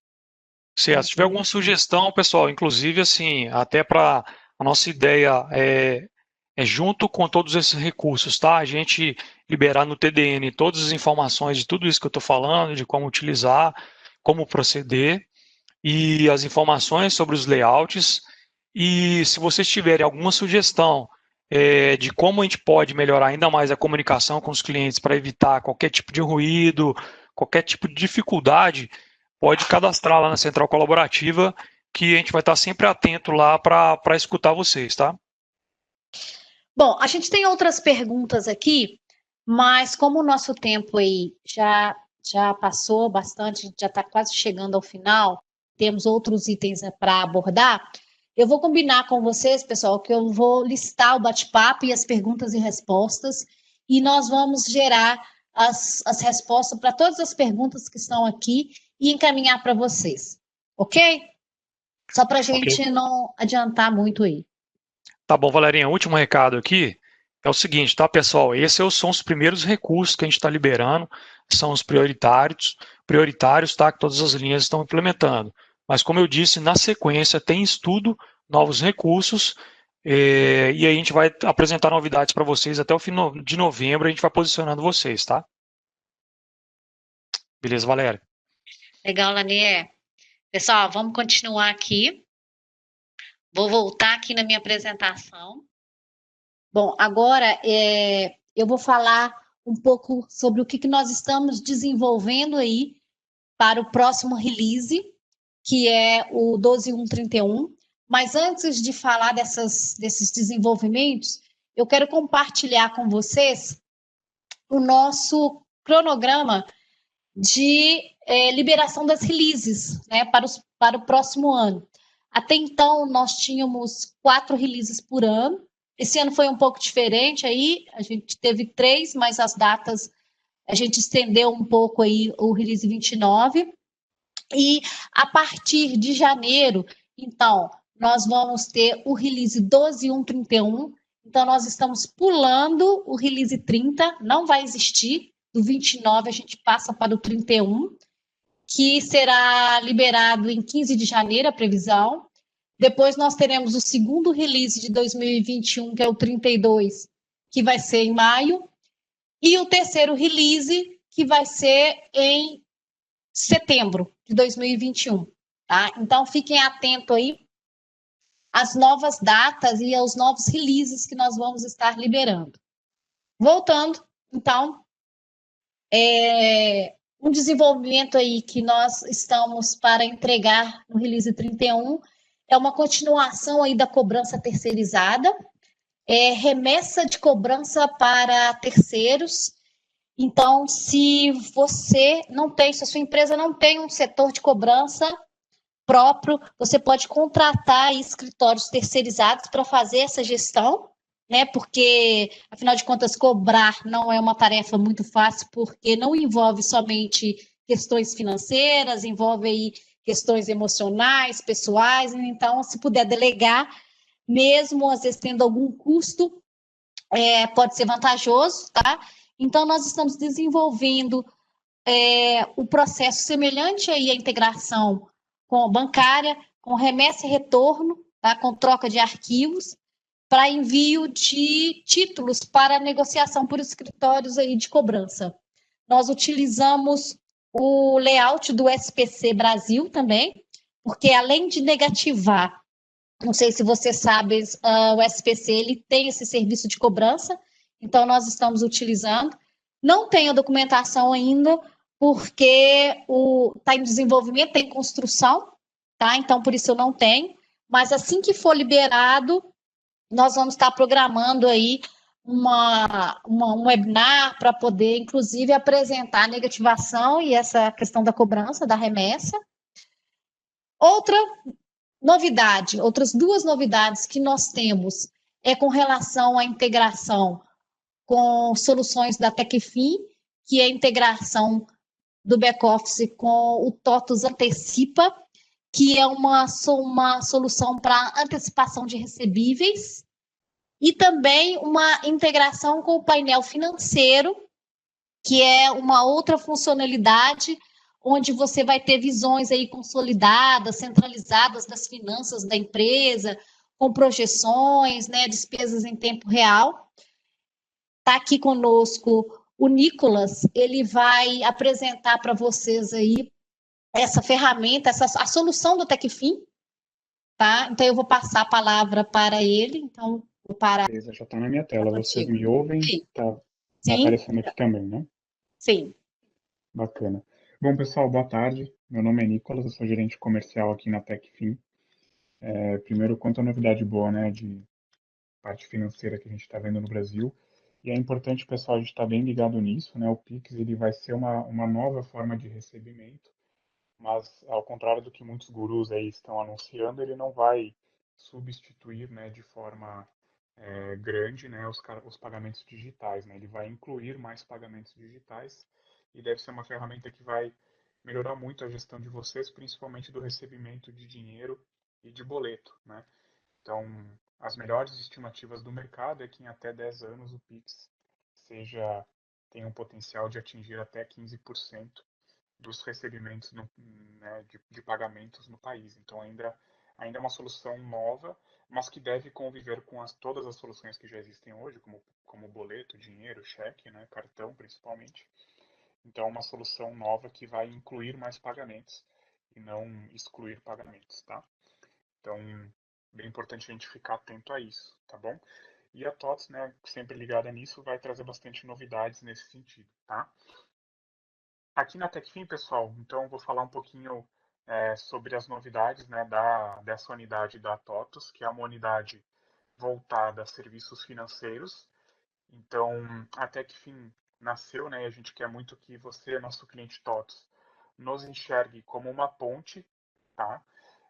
Se tiver alguma sugestão, pessoal, inclusive assim, até para a nossa ideia junto com todos esses recursos, tá? A gente liberar no TDN todas as informações de tudo isso que eu estou falando, de como utilizar, como proceder e as informações sobre os layouts. E se vocês tiverem alguma sugestão de como a gente pode melhorar ainda mais a comunicação com os clientes para evitar qualquer tipo de ruído, qualquer tipo de dificuldade, pode cadastrar lá na Central Colaborativa, que a gente vai estar sempre atento lá para escutar vocês, tá? Bom, a gente tem outras perguntas aqui, mas como o nosso tempo aí já passou bastante, a gente já está quase chegando ao final, temos outros itens para abordar. Eu vou combinar com vocês, pessoal, que eu vou listar o bate-papo e as perguntas e respostas, e nós vamos gerar as respostas para todas as perguntas que estão aqui e encaminhar para vocês, ok? Só para a gente não adiantar muito aí. Tá bom, Valerinha, último recado aqui é o seguinte, tá, pessoal? Esses são os primeiros recursos que a gente está liberando, são os prioritários, tá, que todas as linhas estão implementando. Mas, como eu disse, na sequência tem estudo, novos recursos, e aí a gente vai apresentar novidades para vocês até o fim de novembro, a gente vai posicionando vocês, tá? Beleza, Valéria? Legal, Lanier. Pessoal, vamos continuar aqui. Vou voltar aqui na minha apresentação. Bom, agora eu vou falar um pouco sobre o que nós estamos desenvolvendo aí para o próximo release, que é o 12.1.31. Mas antes de falar desses desenvolvimentos, eu quero compartilhar com vocês o nosso cronograma de liberação das releases, né, para o próximo ano. Até então, nós tínhamos 4 releases por ano. Esse ano foi um pouco diferente, aí a gente teve 3, mas as datas a gente estendeu um pouco aí o release 29. E a partir de janeiro, então, nós vamos ter o release 12.1.31. Então, nós estamos pulando o release 30, não vai existir, do 29 a gente passa para o 31, que será liberado em 15 de janeiro, a previsão. Depois nós teremos o segundo release de 2021, que é o 32, que vai ser em maio, e o terceiro release, que vai ser em setembro de 2021. Tá? Então, fiquem atentos aí às novas datas e aos novos releases que nós vamos estar liberando. Voltando, então, um desenvolvimento aí que nós estamos para entregar no release 31 é uma continuação aí da cobrança terceirizada, remessa de cobrança para terceiros. Então, se você não tem, se a sua empresa não tem um setor de cobrança próprio, você pode contratar escritórios terceirizados para fazer essa gestão, né? Porque, afinal de contas, cobrar não é uma tarefa muito fácil, porque não envolve somente questões financeiras, envolve aí questões emocionais, pessoais. Então, se puder delegar, mesmo às vezes tendo algum custo, pode ser vantajoso, tá? Então, nós estamos desenvolvendo o processo semelhante aí à integração com a bancária, com remessa e retorno, tá? Com troca de arquivos, para envio de títulos para negociação por escritórios aí de cobrança. Nós utilizamos o layout do SPC Brasil também, porque além de negativar, não sei se você sabe, o SPC ele tem esse serviço de cobrança, então nós estamos utilizando. Não tem a documentação ainda, porque está em desenvolvimento, está em construção, tá? Então por isso eu não tenho. Mas assim que for liberado, nós vamos estar programando aí um webinar para poder, inclusive, apresentar a negativação e essa questão da cobrança, da remessa. Outra novidade, outras duas novidades que nós temos é com relação à integração com soluções da Techfin, que é a integração do back-office com o TOTUS Antecipa, que é uma solução para antecipação de recebíveis, e também uma integração com o painel financeiro, que é uma outra funcionalidade onde você vai ter visões aí consolidadas, centralizadas das finanças da empresa, com projeções, né, despesas em tempo real. Está aqui conosco o Nicolas, ele vai apresentar para vocês aí essa ferramenta, a solução do Techfin, tá? Então eu vou passar a palavra para ele, então vou parar. Beleza, já está na minha tela. Vocês Contigo. me ouvem? Sim. Tá Sim. aparecendo aqui também, né? Sim. Bacana. Bom, pessoal, boa tarde. Meu nome é Nicolas, eu sou gerente comercial aqui na Techfin. Primeiro, quanto a novidade boa, né, de parte financeira que a gente está vendo no Brasil. E é importante, pessoal, a gente estar bem ligado nisso, né? O Pix, ele vai ser uma nova forma de recebimento, mas ao contrário do que muitos gurus aí estão anunciando, ele não vai substituir, né, de forma grande, né, os pagamentos digitais, né? Ele vai incluir mais pagamentos digitais e deve ser uma ferramenta que vai melhorar muito a gestão de vocês, principalmente do recebimento de dinheiro e de boleto, né? Então, as melhores estimativas do mercado é que em até 10 anos o Pix tem um potencial de atingir até 15% dos recebimentos né, de pagamentos no país. Então, ainda é uma solução nova, mas que deve conviver com todas as soluções que já existem hoje, como boleto, dinheiro, cheque, né, cartão principalmente. Então, é uma solução nova que vai incluir mais pagamentos e não excluir pagamentos, tá? Então, bem importante a gente ficar atento a isso, tá bom? E a TOTS, né, sempre ligada nisso, vai trazer bastante novidades nesse sentido, tá? Aqui na Techfin, pessoal, então vou falar um pouquinho sobre as novidades, né, dessa unidade da TOTUS, que é uma unidade voltada a serviços financeiros. Então, a Techfin nasceu, né, e a gente quer muito que você, nosso cliente TOTUS, nos enxergue como uma ponte, tá?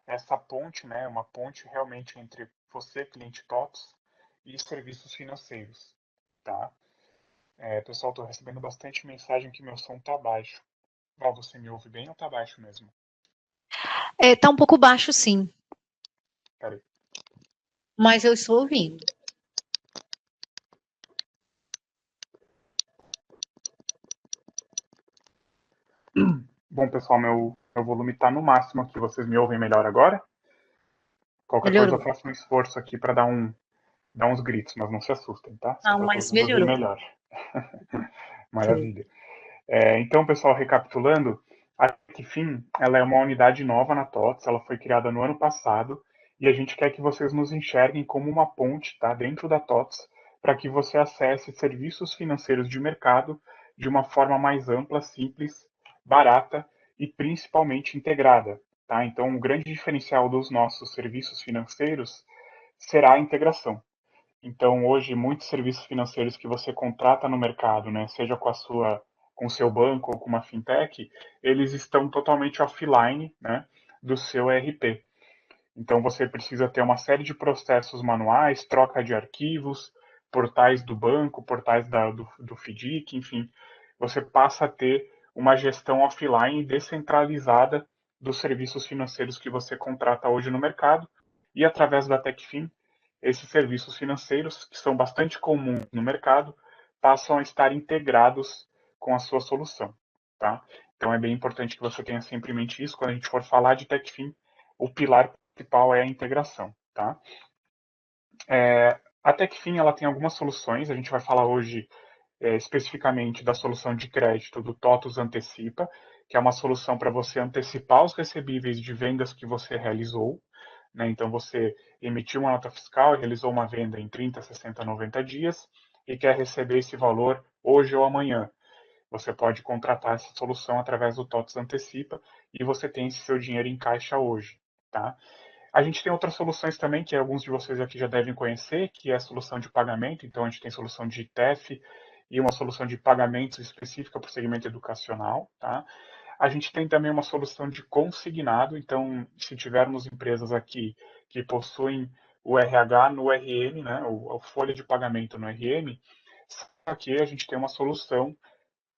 Essa ponte, né, uma ponte realmente entre você, cliente TOTUS, e serviços financeiros, tá? Pessoal, estou recebendo bastante mensagem que meu som tá baixo. Val, você me ouve bem ou tá baixo mesmo? Tá um pouco baixo, sim. Peraí. Mas eu estou ouvindo. Bom, pessoal, meu volume está no máximo aqui. Vocês me ouvem melhor agora? Qualquer coisa eu Melhorou. faço um esforço aqui para dar uns gritos, mas não se assustem, tá? Só Não, para mas todos ouvir melhorou. melhor. Ok. Maravilha. Então, pessoal, recapitulando, a TechFin, ela é uma unidade nova na TOTS, ela foi criada no ano passado e a gente quer que vocês nos enxerguem como uma ponte, tá, dentro da TOTS, para que você acesse serviços financeiros de mercado de uma forma mais ampla, simples, barata e principalmente integrada, tá? Então, o grande diferencial dos nossos serviços financeiros será a integração. Então, hoje, muitos serviços financeiros que você contrata no mercado, né, seja com o seu banco ou com uma fintech, eles estão totalmente offline, né, do seu ERP. Então, você precisa ter uma série de processos manuais, troca de arquivos, portais do banco, portais do FDIC, enfim, você passa a ter uma gestão offline descentralizada dos serviços financeiros que você contrata hoje no mercado e através da TechFin esses serviços financeiros, que são bastante comuns no mercado, passam a estar integrados com a sua solução. Tá? Então é bem importante que você tenha sempre em mente isso. Quando a gente for falar de TechFin, o pilar principal é a integração. Tá? A TechFin ela tem algumas soluções, a gente vai falar hoje especificamente da solução de crédito do TOTUS Antecipa, que é uma solução para você antecipar os recebíveis de vendas que você realizou. Né? Então, você emitiu uma nota fiscal, realizou uma venda em 30, 60, 90 dias e quer receber esse valor hoje ou amanhã. Você pode contratar essa solução através do TOTUS Antecipa e você tem esse seu dinheiro em caixa hoje. Tá? A gente tem outras soluções também, que alguns de vocês aqui já devem conhecer, que é a solução de pagamento. Então, a gente tem solução de TEF e uma solução de pagamentos específica para o segmento educacional. Tá? A gente tem também uma solução de consignado. Então, se tivermos empresas aqui que possuem o RH no RM, né, a folha de pagamento no RM, aqui a gente tem uma solução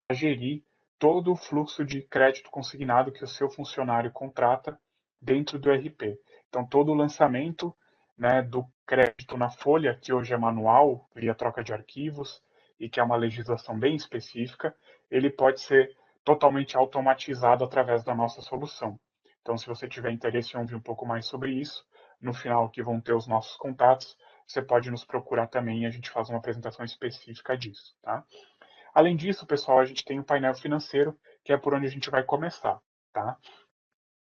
para gerir todo o fluxo de crédito consignado que o seu funcionário contrata dentro do RP. Então, todo o lançamento, né, do crédito na folha, que hoje é manual, via troca de arquivos, e que é uma legislação bem específica, ele pode ser totalmente automatizado através da nossa solução. Então, se você tiver interesse em ouvir um pouco mais sobre isso, no final que vão ter os nossos contatos, você pode nos procurar também e a gente faz uma apresentação específica disso, tá? Além disso, pessoal, a gente tem o painel financeiro, que é por onde a gente vai começar, tá?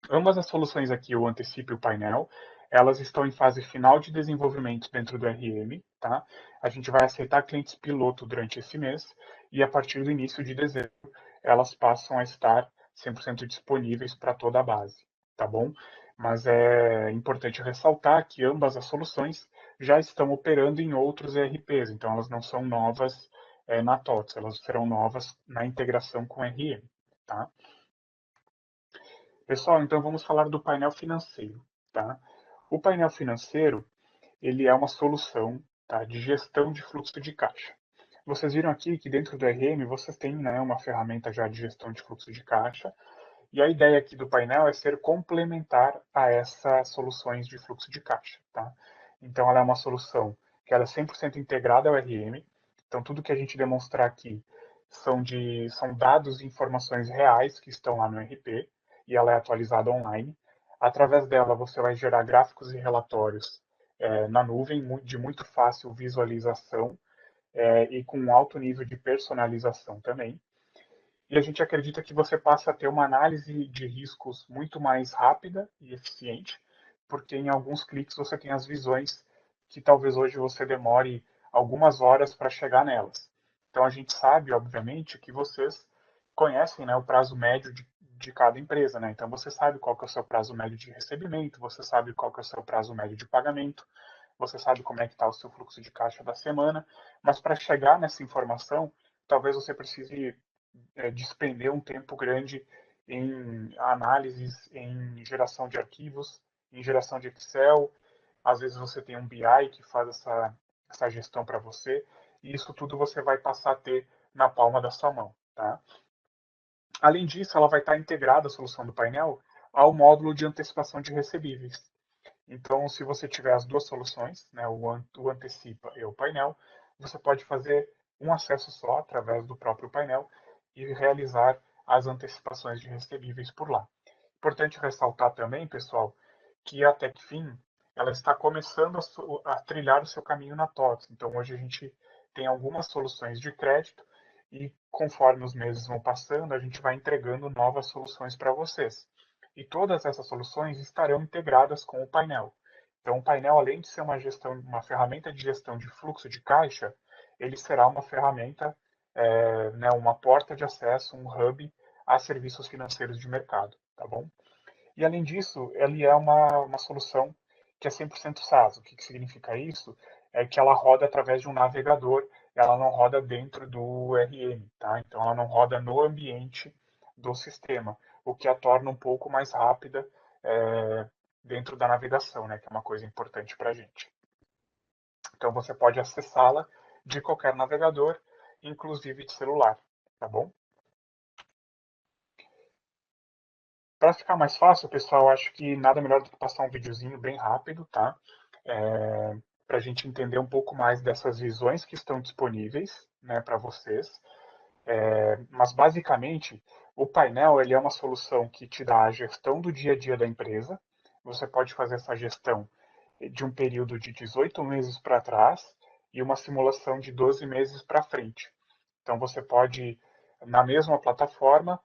Ambas as soluções aqui, o Antecipe e o painel, elas estão em fase final de desenvolvimento dentro do RM, tá? A gente vai aceitar clientes piloto durante esse mês e a partir do início de dezembro elas passam a estar 100% disponíveis para toda a base, tá bom? Mas é importante ressaltar que ambas as soluções já estão operando em outros ERPs, então elas não são novas na TOTS, elas serão novas na integração com o RM, tá? Pessoal, então vamos falar do painel financeiro, tá? O painel financeiro, ele é uma solução, tá, de gestão de fluxo de caixa. Vocês viram aqui que dentro do RM vocês têm, né, uma ferramenta já de gestão de fluxo de caixa, e a ideia aqui do painel é ser complementar a essas soluções de fluxo de caixa, tá? Então ela é uma solução que ela é 100% integrada ao RM, então tudo que a gente demonstrar aqui são dados e informações reais que estão lá no RP, e ela é atualizada online. Através dela você vai gerar gráficos e relatórios na nuvem, de muito fácil visualização e com um alto nível de personalização também. E a gente acredita que você passa a ter uma análise de riscos muito mais rápida e eficiente, porque em alguns cliques você tem as visões que talvez hoje você demore algumas horas para chegar nelas. Então a gente sabe, obviamente, que vocês conhecem, né, o prazo médio de cada empresa, né? Então você sabe qual que é o seu prazo médio de recebimento, você sabe qual que é o seu prazo médio de pagamento, você sabe como é que está o seu fluxo de caixa da semana, mas para chegar nessa informação, talvez você precise despender um tempo grande em análises, em geração de arquivos, em geração de Excel. Às vezes você tem um BI que faz essa gestão para você, e isso tudo você vai passar a ter na palma da sua mão. Tá? Além disso, ela vai estar integrada, a solução do painel, ao módulo de antecipação de recebíveis. Então, se você tiver as duas soluções, né, o Antecipa e o painel, você pode fazer um acesso só através do próprio painel e realizar as antecipações de recebíveis por lá. Importante ressaltar também, pessoal, que a Techfin ela está começando a trilhar o seu caminho na TOTS. Então, hoje a gente tem algumas soluções de crédito e, conforme os meses vão passando, a gente vai entregando novas soluções para vocês. E todas essas soluções estarão integradas com o painel. Então, o painel, além de ser uma ferramenta de gestão de fluxo de caixa, ele será uma ferramenta, né, uma porta de acesso, um hub a serviços financeiros de mercado, tá bom? E, além disso, ele é uma solução que é 100% SaaS. O que significa isso? É que ela roda através de um navegador, ela não roda dentro do RM, tá? Então, ela não roda no ambiente do sistema, o que a torna um pouco mais rápida dentro da navegação, né? Que é uma coisa importante para a gente. Então, você pode acessá-la de qualquer navegador, inclusive de celular, tá bom? Para ficar mais fácil, pessoal, acho que nada melhor do que passar um videozinho bem rápido, tá? Para a gente entender um pouco mais dessas visões que estão disponíveis, né, para vocês. Mas, basicamente, o painel ele é uma solução que te dá a gestão do dia a dia da empresa. Você pode fazer essa gestão de um período de 18 meses para trás e uma simulação de 12 meses para frente. Então, você pode, na mesma plataforma,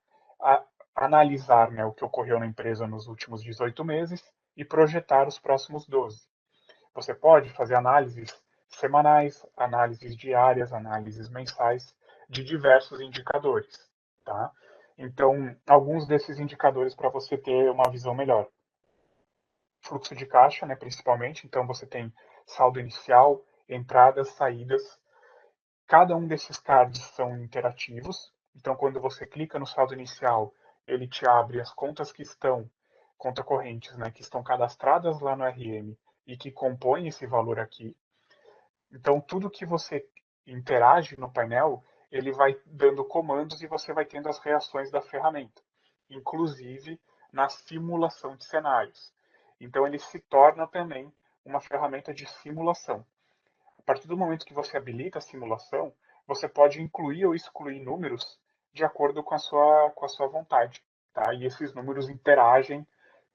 analisar, né, o que ocorreu na empresa nos últimos 18 meses e projetar os próximos 12. Você pode fazer análises semanais, análises diárias, análises mensais de diversos indicadores, tá? Então, alguns desses indicadores para você ter uma visão melhor. Fluxo de caixa, né, principalmente. Então, você tem saldo inicial, entradas, saídas. Cada um desses cards são interativos. Então, quando você clica no saldo inicial, ele te abre as contas que estão, conta correntes, né, que estão cadastradas lá no RM e que compõem esse valor aqui. Então, tudo que você interage no painel, ele vai dando comandos e você vai tendo as reações da ferramenta, inclusive na simulação de cenários. Então, ele se torna também uma ferramenta de simulação. A partir do momento que você habilita a simulação, você pode incluir ou excluir números de acordo com a sua vontade. Tá? E esses números interagem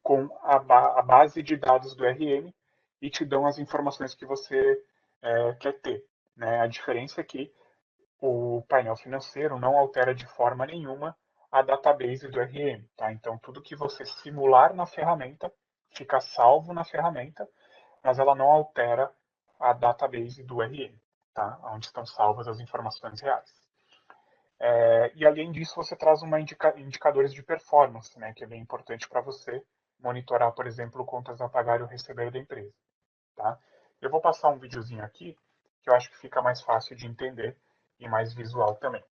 com a base de dados do RM e te dão as informações que você quer ter. Né? A diferença é que o painel financeiro não altera de forma nenhuma a database do RM. Tá? Então, tudo que você simular na ferramenta fica salvo na ferramenta, mas ela não altera a database do RM, tá? Onde estão salvas as informações reais. E, além disso, você traz indicadores de performance, né, que é bem importante para você monitorar, por exemplo, contas a pagar e o receber da empresa. Tá? Eu vou passar um videozinho aqui, que eu acho que fica mais fácil de entender e mais visual também.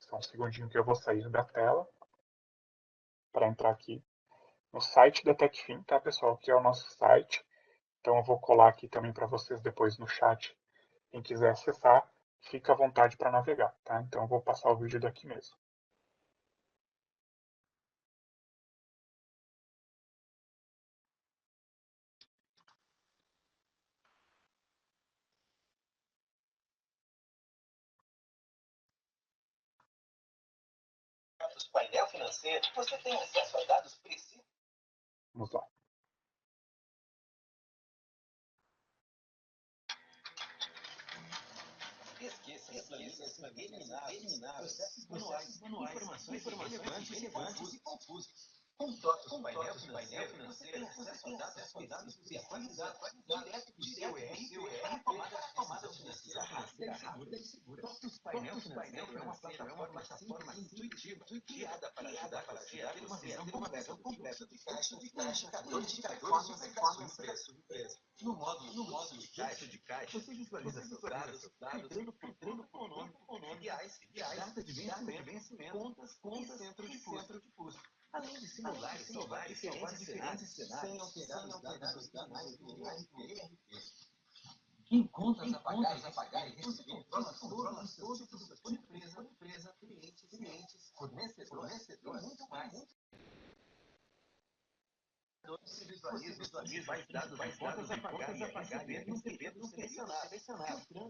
Só um segundinho que eu vou sair da tela para entrar aqui no site da Techfin, tá, pessoal? Que é o nosso site. Então, eu vou colar aqui também para vocês depois no chat. Quem quiser acessar, fica à vontade para navegar, tá? Então, eu vou passar o vídeo daqui mesmo. Painel financeiro, você tem acesso a dados precisos. Vamos lá. Esqueça, eliminar processos manuais, informações relevantes e confusas. Com TOTOS painel financeiro, você tem acesso a dados específicos e atualizados direto do seu ERP para a tomada financeira rápida e segura. TOTOS painel financeiro é uma plataforma simples e intuitiva, criada para ajudar você a ter uma visão completa do fluxo de caixa e de performance da sua empresa. No modo fluxo de caixa, você visualiza seus dados, filtrando por nome ideais, data de vencimento, contas e centro de custo. Além de simular e salvar diferentes cenários sem alterar os dados finais do ERP. Em contas a pagar e receber, você controla todos os seus tipos de empresa, clientes, fornecedores e muito mais. Você visualiza os principais dados de contas a pagar e receber no selecionado,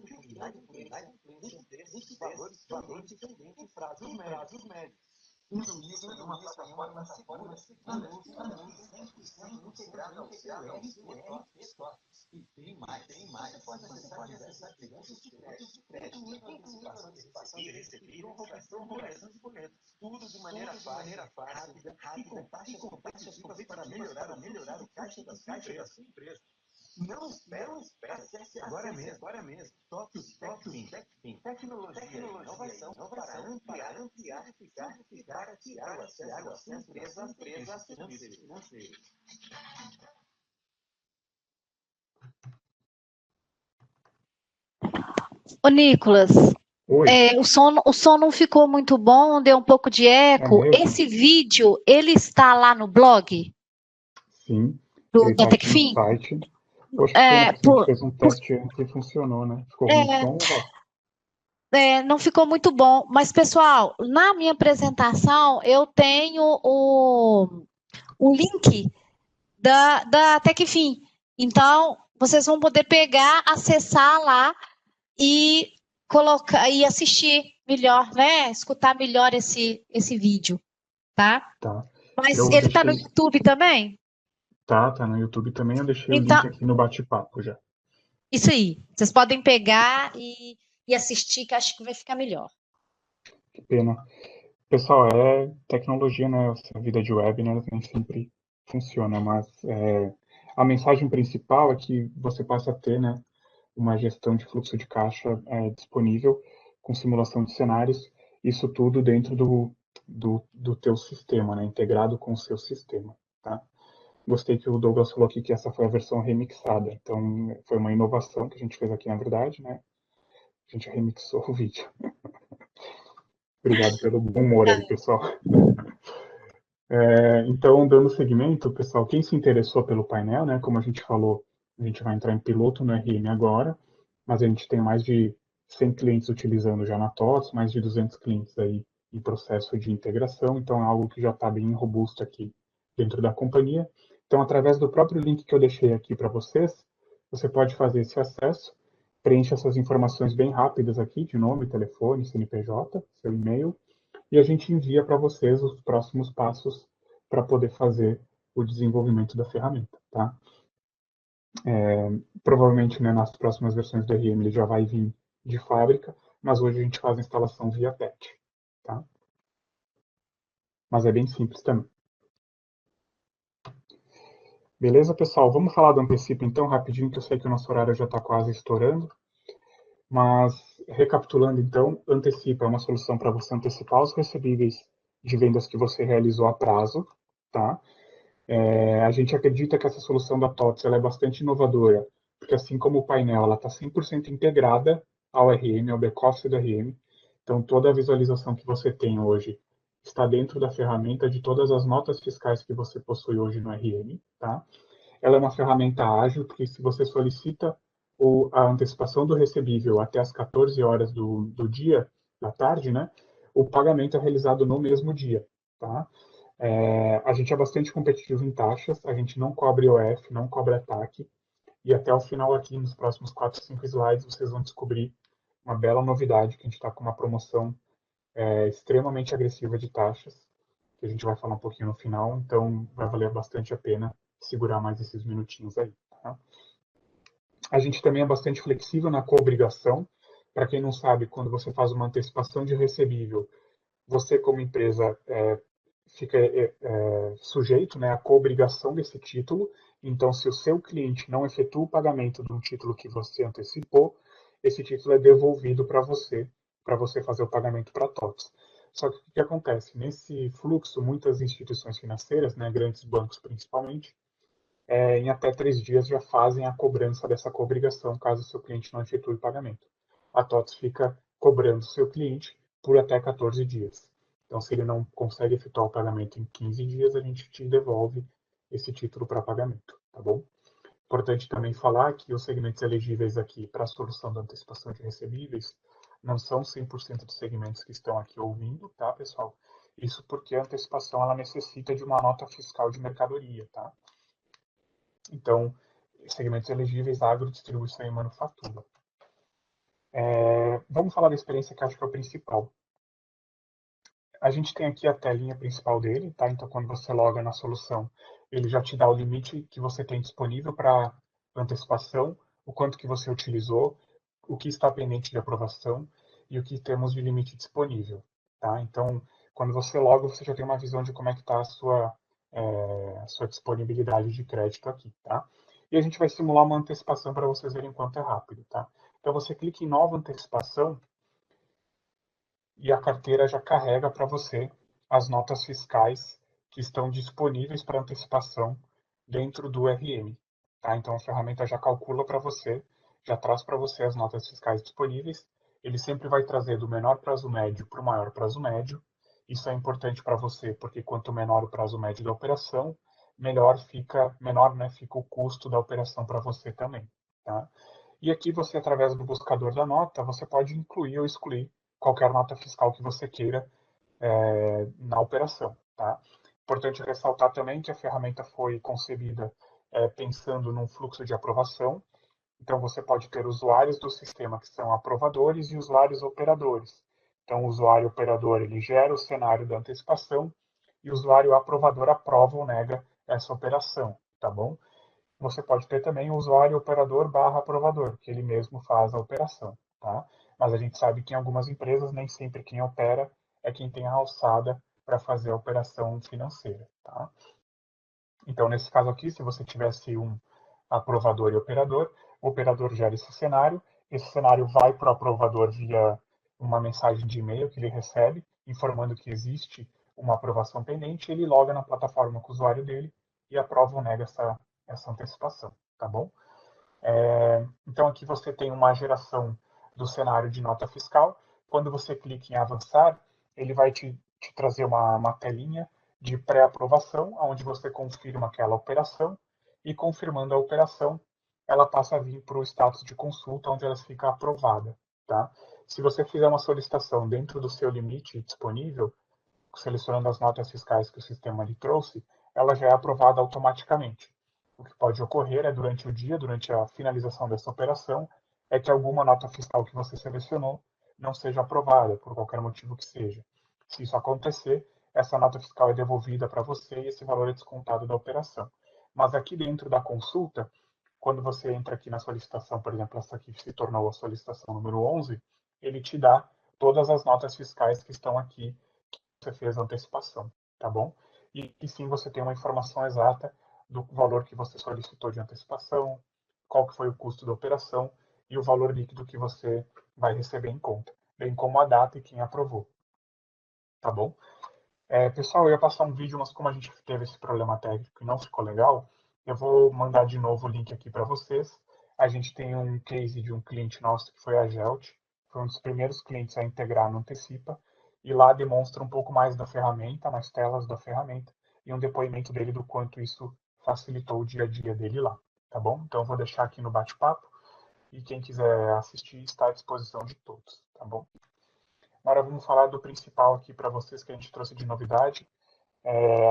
filtrando por inadimplência, liquidez, valores pendentes e prazos médios. Utiliza uma plataforma segura, 100% integrada ao seu e-TOTS. E tem mais. Você pode acessar diversas aplicações de crédito, antecipação de recebíveis, correção de boletos. Tudo de maneira fácil, rápida e com taxas competitivas para melhorar o caixa da sua empresa. Não espere. Acesse agora mesmo. Toque TechFin. Tecnologia e inovação para ampliar, simplificar e tirar o acesso à sua empresa financeira. Ô, Nicolas, Oi, o som não ficou muito bom, deu um pouco de é eco. mesmo? Esse vídeo, ele está lá no blog Sim, ele da está aqui no Techfin? site. Poxa, que pena, É, porque a gente fez um teste antes e funcionou, né? Ficou ruim o é, som, Val? não ficou muito bom. Mas, pessoal, na minha apresentação, eu tenho o link da Techfin. Então, vocês vão poder pegar, acessar lá e colocar e assistir melhor, né? Escutar melhor esse vídeo, tá? Tá. Mas Eu ele tá no deixei. YouTube também? Tá no YouTube também. Eu deixei o Então, link aqui no bate-papo já. isso aí. Vocês podem pegar e assistir, que acho que vai ficar melhor. Que pena. Pessoal, é tecnologia, né? Essa vida de web, né? Nem sempre funciona, mas a mensagem principal é que você passa a ter, né? Uma gestão de fluxo de caixa disponível com simulação de cenários, isso tudo dentro do teu sistema, né? Integrado com o seu sistema, tá? Gostei que o Douglas falou aqui que essa foi a versão remixada, então foi uma inovação que a gente fez aqui, na verdade, né? A gente remixou o vídeo. Obrigado pelo bom humor aí, pessoal. Então, dando seguimento, pessoal, quem se interessou pelo painel, né? Como a gente falou, a gente vai entrar em piloto no RM agora, mas a gente tem mais de 100 clientes utilizando já na TOTS, mais de 200 clientes aí em processo de integração, então é algo que já está bem robusto aqui dentro da companhia. Então, através do próprio link que eu deixei aqui para vocês, você pode fazer esse acesso, preenche essas informações bem rápidas aqui, de nome, telefone, CNPJ, seu e-mail, e a gente envia para vocês os próximos passos para poder fazer o desenvolvimento da ferramenta, tá? Provavelmente, né, nas próximas versões do RM ele já vai vir de fábrica, mas hoje a gente faz a instalação via PET, tá? Mas é bem simples também. Beleza, pessoal? Vamos falar do antecipo então, rapidinho, que eu sei que o nosso horário já está quase estourando. Mas, recapitulando então, antecipo é uma solução para você antecipar os recebíveis de vendas que você realizou a prazo, tá? A gente acredita que essa solução da TOTS ela é bastante inovadora, porque assim como o painel ela está 100% integrada ao RM, ao back-office do RM, então toda a visualização que você tem hoje está dentro da ferramenta de todas as notas fiscais que você possui hoje no RM, tá? Ela é uma ferramenta ágil, porque se você solicita a antecipação do recebível até as 14 horas do dia, da tarde, né, o pagamento é realizado no mesmo dia, tá? A gente é bastante competitivo em taxas, a gente não cobra IOF, não cobra TAC, e até o final aqui, nos próximos 4, 5 slides, vocês vão descobrir uma bela novidade, que a gente está com uma promoção extremamente agressiva de taxas, que a gente vai falar um pouquinho no final, então vai valer bastante a pena segurar mais esses minutinhos aí. Tá? A gente também é bastante flexível na coobrigação. Para quem não sabe, quando você faz uma antecipação de recebível, você como empresa fica sujeito, né, à coobrigação desse título. Então, se o seu cliente não efetua o pagamento de um título que você antecipou, esse título é devolvido para você fazer o pagamento para a TOTS. Só que o que acontece? Nesse fluxo, muitas instituições financeiras, né, grandes bancos principalmente, em até 3 dias já fazem a cobrança dessa coobrigação, caso o seu cliente não efetue o pagamento. A TOTS fica cobrando o seu cliente por até 14 dias. Então, se ele não consegue efetuar o pagamento em 15 dias, a gente te devolve esse título para pagamento, tá bom? Importante também falar que os segmentos elegíveis aqui para a solução da antecipação de recebíveis não são 100% dos segmentos que estão aqui ouvindo, tá, pessoal? Isso porque a antecipação ela necessita de uma nota fiscal de mercadoria, tá? Então, segmentos elegíveis, agro, distribuição e manufatura. Vamos falar da experiência que acho que é o principal. A gente tem aqui a telinha principal dele, tá? Então, quando você loga na solução, ele já te dá o limite que você tem disponível para antecipação, o quanto que você utilizou, o que está pendente de aprovação e o que temos de limite disponível, tá? Então, quando você loga, você já tem uma visão de como é que está a sua disponibilidade de crédito aqui, tá? E a gente vai simular uma antecipação para vocês verem quanto é rápido, tá? Então, você clica em nova antecipação e a carteira já carrega para você as notas fiscais que estão disponíveis para antecipação dentro do RM. Tá? Então a ferramenta já calcula para você, já traz para você as notas fiscais disponíveis. Ele sempre vai trazer do menor prazo médio para o maior prazo médio. Isso é importante para você, porque quanto menor o prazo médio da operação, menor, né, fica o custo da operação para você também. Tá? E aqui você, através do buscador da nota, você pode incluir ou excluir qualquer nota fiscal que você queira na operação. Tá? Importante ressaltar também que a ferramenta foi concebida pensando num fluxo de aprovação. Então, você pode ter usuários do sistema que são aprovadores e usuários operadores. Então, o usuário operador ele gera o cenário da antecipação e o usuário aprovador aprova ou nega essa operação, tá bom? Você pode ter também o usuário operador barra aprovador, que ele mesmo faz a operação, tá? Mas a gente sabe que em algumas empresas nem sempre quem opera é quem tem a alçada para fazer a operação financeira, tá? Então, nesse caso aqui, se você tivesse um aprovador e operador, o operador gera esse cenário vai para o aprovador via uma mensagem de e-mail que ele recebe, informando que existe uma aprovação pendente, e ele loga na plataforma com o usuário dele e aprova ou nega essa antecipação, tá bom? Então aqui você tem uma geração do cenário de nota fiscal. Quando você clica em avançar, ele vai te trazer uma telinha de pré-aprovação, onde você confirma aquela operação, e confirmando a operação, ela passa a vir para o status de consulta, onde ela fica aprovada. Tá? Se você fizer uma solicitação dentro do seu limite disponível, selecionando as notas fiscais que o sistema lhe trouxe, ela já é aprovada automaticamente. O que pode ocorrer é durante o dia, durante a finalização dessa operação, é que alguma nota fiscal que você selecionou não seja aprovada, por qualquer motivo que seja. Se isso acontecer, essa nota fiscal é devolvida para você e esse valor é descontado da operação. Mas aqui dentro da consulta, quando você entra aqui na solicitação, por exemplo, essa aqui se tornou a solicitação número 11, ele te dá todas as notas fiscais que estão aqui você fez a antecipação, tá bom? E sim, você tem uma informação exata do valor que você solicitou de antecipação, qual que foi o custo da operação e o valor líquido que você vai receber em conta, bem como a data e quem aprovou, tá bom? Pessoal, eu ia passar um vídeo, mas como a gente teve esse problema técnico e não ficou legal, eu vou mandar de novo o link aqui para vocês. A gente tem um case de um cliente nosso que foi a Gelt, foi um dos primeiros clientes a integrar no Antecipa, e lá demonstra um pouco mais da ferramenta, mais telas da ferramenta, e um depoimento dele do quanto isso facilitou o dia a dia dele lá, tá bom? Então eu vou deixar aqui no bate-papo, e quem quiser assistir está à disposição de todos, tá bom? Agora vamos falar do principal aqui para vocês que a gente trouxe de novidade.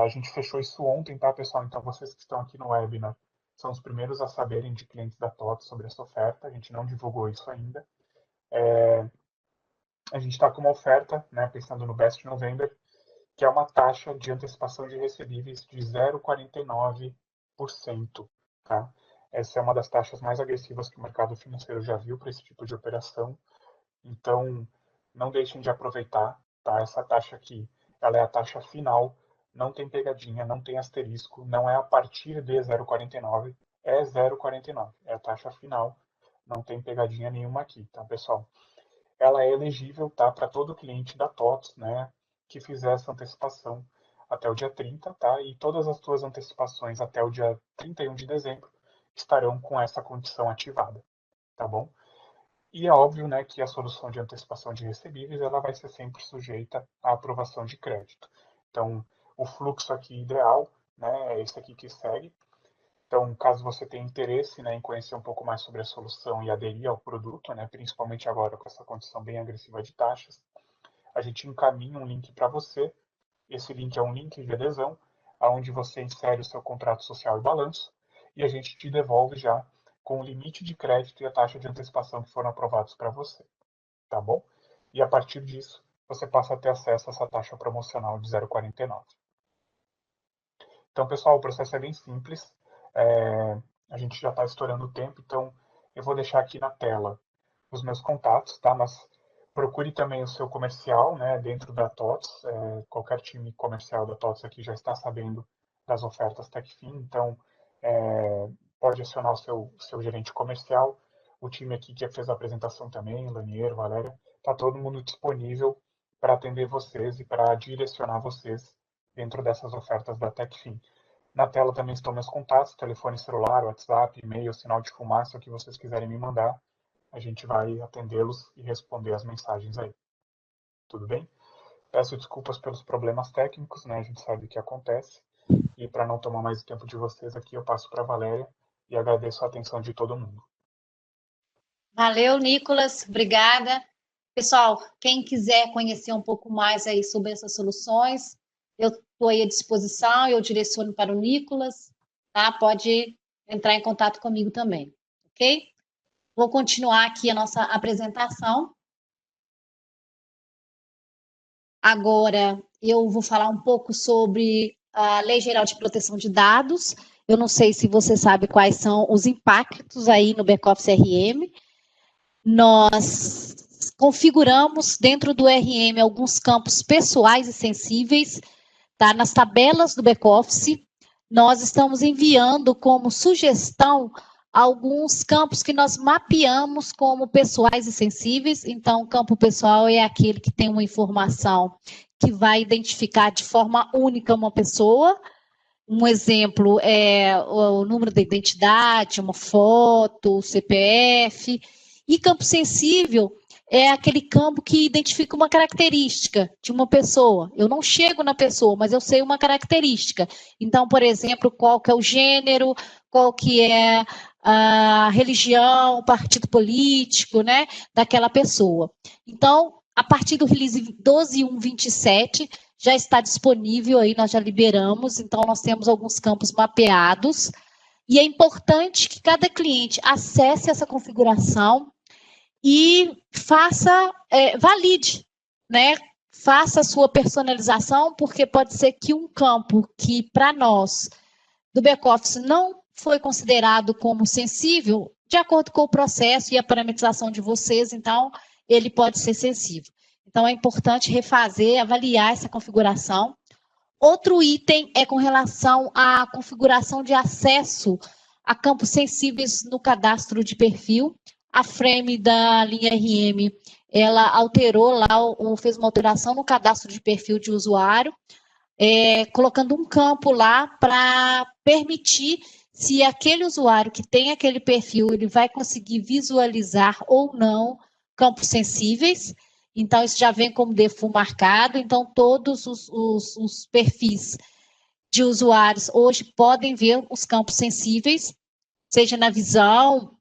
A gente fechou isso ontem, tá, pessoal? Então, vocês que estão aqui no webinar são os primeiros a saberem de clientes da TOTS sobre essa oferta. A gente não divulgou isso ainda. A gente está com uma oferta, né, pensando no Best November, que é uma taxa de antecipação de recebíveis de 0,49%. Tá? Essa é uma das taxas mais agressivas que o mercado financeiro já viu para esse tipo de operação. Então, não deixem de aproveitar, tá? Essa taxa aqui, ela é a taxa final, não tem pegadinha, não tem asterisco, não é a partir de 0,49, é 0,49, é a taxa final, não tem pegadinha nenhuma aqui, tá, pessoal? Ela é elegível, tá, para todo cliente da TOTS, né, que fizer essa antecipação até o dia 30, tá? E todas as suas antecipações até o dia 31 de dezembro estarão com essa condição ativada, tá bom? E é óbvio, né, que a solução de antecipação de recebíveis ela vai ser sempre sujeita à aprovação de crédito. Então, o fluxo aqui ideal, né, é esse aqui que segue. Então, caso você tenha interesse, né, em conhecer um pouco mais sobre a solução e aderir ao produto, né, principalmente agora com essa condição bem agressiva de taxas, a gente encaminha um link para você. Esse link é um link de adesão, onde você insere o seu contrato social e balanço, e a gente te devolve já com o limite de crédito e a taxa de antecipação que foram aprovados para você, tá bom? E a partir disso, você passa a ter acesso a essa taxa promocional de 0,49. Então, pessoal, o processo é bem simples. A gente já está estourando o tempo, então eu vou deixar aqui na tela os meus contatos, tá? Mas procure também o seu comercial, né, dentro da TOTS. Qualquer time comercial da TOTS aqui já está sabendo das ofertas TechFin, então pode acionar o seu gerente comercial. O time aqui que fez a apresentação também, Laniero, Valéria, está todo mundo disponível para atender vocês e para direcionar vocês dentro dessas ofertas da TechFin. Na tela também estão meus contatos, telefone celular, WhatsApp, e-mail, sinal de fumaça, o que vocês quiserem me mandar. A gente vai atendê-los e responder as mensagens aí. Tudo bem? Peço desculpas pelos problemas técnicos, né? A gente sabe o que acontece. E para não tomar mais o tempo de vocês aqui, eu passo para a Valéria e agradeço a atenção de todo mundo. Valeu, Nicolas. Obrigada. Pessoal, quem quiser conhecer um pouco mais aí sobre essas soluções, eu estou aí à disposição, eu direciono para o Nicolas, tá? Pode entrar em contato comigo também, ok? Vou continuar aqui a nossa apresentação. Agora, eu vou falar um pouco sobre a Lei Geral de Proteção de Dados. Eu não sei se você sabe quais são os impactos aí no back-office RM. Nós configuramos dentro do RM alguns campos pessoais e sensíveis, tá? Nas tabelas do back-office, nós estamos enviando como sugestão alguns campos que nós mapeamos como pessoais e sensíveis. Então, o campo pessoal é aquele que tem uma informação que vai identificar de forma única uma pessoa. Um exemplo é o número da identidade, uma foto, o CPF. E campo sensível é aquele campo que identifica uma característica de uma pessoa. Eu não chego na pessoa, mas eu sei uma característica. Então, por exemplo, qual que é o gênero, qual que é a religião, o partido político, né, daquela pessoa. Então, a partir do release 12.1.27, já está disponível aí, nós já liberamos, então nós temos alguns campos mapeados, e é importante que cada cliente acesse essa configuração e faça, valide, né? Faça a sua personalização, porque pode ser que um campo que, para nós, do back-office, não foi considerado como sensível, de acordo com o processo e a parametrização de vocês, então, ele pode ser sensível. Então, é importante refazer, avaliar essa configuração. Outro item é com relação à configuração de acesso a campos sensíveis no cadastro de perfil. A frame da linha RM, ela alterou lá, fez uma alteração no cadastro de perfil de usuário, colocando um campo lá para permitir se aquele usuário que tem aquele perfil, ele vai conseguir visualizar ou não campos sensíveis. Então, isso já vem como default marcado. Então, todos os perfis de usuários hoje podem ver os campos sensíveis, seja na visão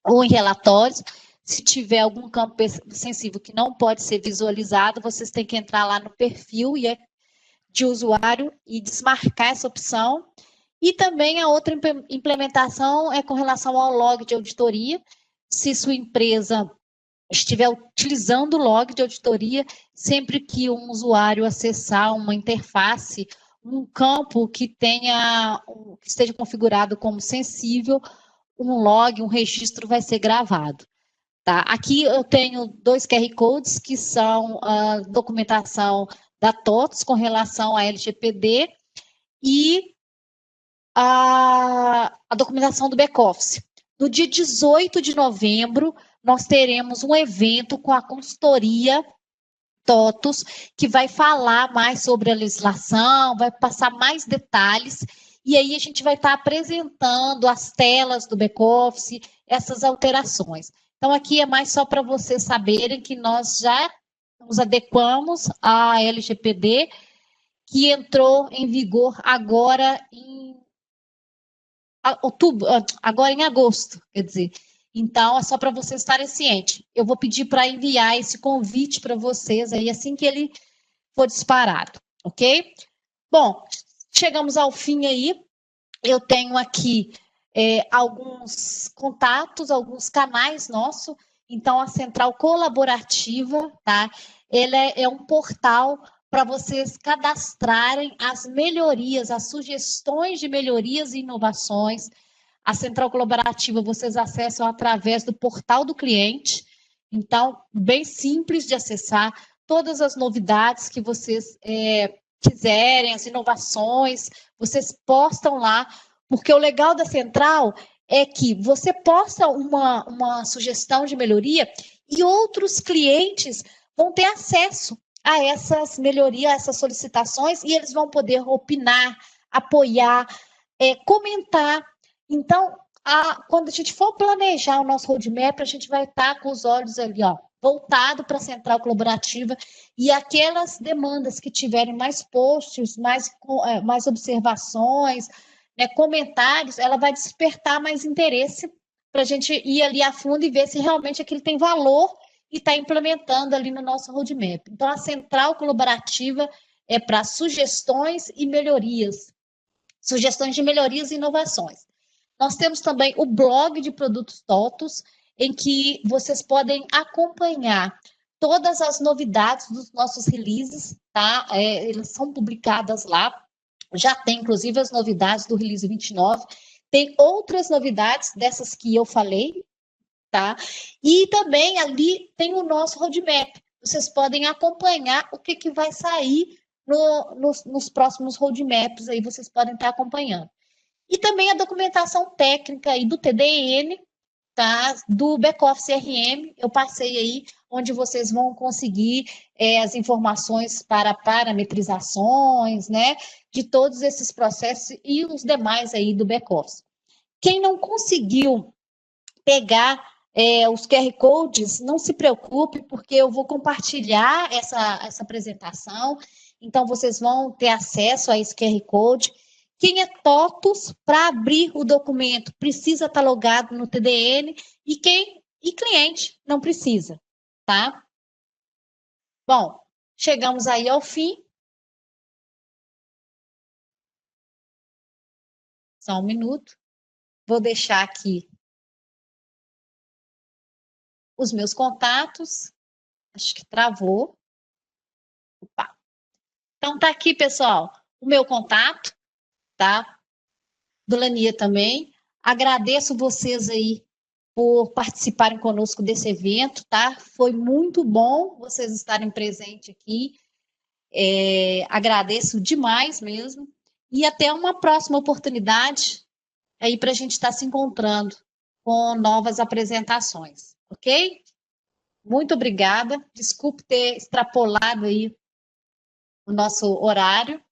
ou em relatórios. Se tiver algum campo sensível que não pode ser visualizado, vocês têm que entrar lá no perfil de usuário e desmarcar essa opção. E também a outra implementação é com relação ao log de auditoria. Se sua empresa estiver utilizando o log de auditoria, sempre que um usuário acessar uma interface, um campo que esteja configurado como sensível, um log, um registro vai ser gravado. Tá? Aqui eu tenho 2 QR Codes, que são a documentação da TOTS com relação à LGPD e a documentação do back-office. No dia 18 de novembro, nós teremos um evento com a consultoria TOTOS, que vai falar mais sobre a legislação, vai passar mais detalhes, e aí a gente vai estar apresentando as telas do back-office, essas alterações. Então, aqui é mais só para vocês saberem que nós já nos adequamos à LGPD, que entrou em vigor agora em agosto, quer dizer. Então, é só para vocês estarem cientes. Eu vou pedir para enviar esse convite para vocês aí assim que ele for disparado, ok? Bom, chegamos ao fim aí. Eu tenho aqui alguns contatos, alguns canais nossos. Então, a central colaborativa, tá? ele é um portal para vocês cadastrarem as melhorias, as sugestões de melhorias e inovações. A Central Colaborativa vocês acessam através do portal do cliente. Então, bem simples de acessar. Todas as novidades que vocês quiserem, as inovações, vocês postam lá. Porque o legal da Central é que você posta uma sugestão de melhoria e outros clientes vão ter acesso a essas melhorias, a essas solicitações, e eles vão poder opinar, apoiar, comentar. Então, quando a gente for planejar o nosso roadmap, a gente vai estar com os olhos ali, voltado para a Central Colaborativa, e aquelas demandas que tiverem mais posts, mais observações, né, comentários, ela vai despertar mais interesse para a gente ir ali a fundo e ver se realmente aquilo tem valor e está implementando ali no nosso roadmap. Então, a Central Colaborativa é para sugestões e melhorias, sugestões de melhorias e inovações. Nós temos também o blog de produtos TOTVS, em que vocês podem acompanhar todas as novidades dos nossos releases, tá? Elas são publicadas lá, já tem inclusive as novidades do release 29, tem outras novidades dessas que eu falei, tá? E também ali tem o nosso roadmap. Vocês podem acompanhar o que vai sair nos próximos roadmaps, aí vocês podem estar acompanhando. E também a documentação técnica aí do TDN, tá? Do back-office CRM, eu passei aí, onde vocês vão conseguir as informações para parametrizações, né? De todos esses processos e os demais aí do back-office. Quem não conseguiu pegar os QR Codes, não se preocupe, porque eu vou compartilhar essa apresentação, então vocês vão ter acesso a esse QR Code. Quem é TOTVS, para abrir o documento, precisa estar logado no TDN, e cliente não precisa, tá? Bom, chegamos aí ao fim. Só um minuto. Vou deixar aqui os meus contatos. Acho que travou. Opa. Então, tá aqui, pessoal, o meu contato, tá? Do Lania também. Agradeço vocês aí por participarem conosco desse evento, tá? Foi muito bom vocês estarem presentes aqui. Agradeço demais mesmo. E até uma próxima oportunidade aí para a gente estar se encontrando com novas apresentações, ok? Muito obrigada. Desculpe ter extrapolado aí o nosso horário,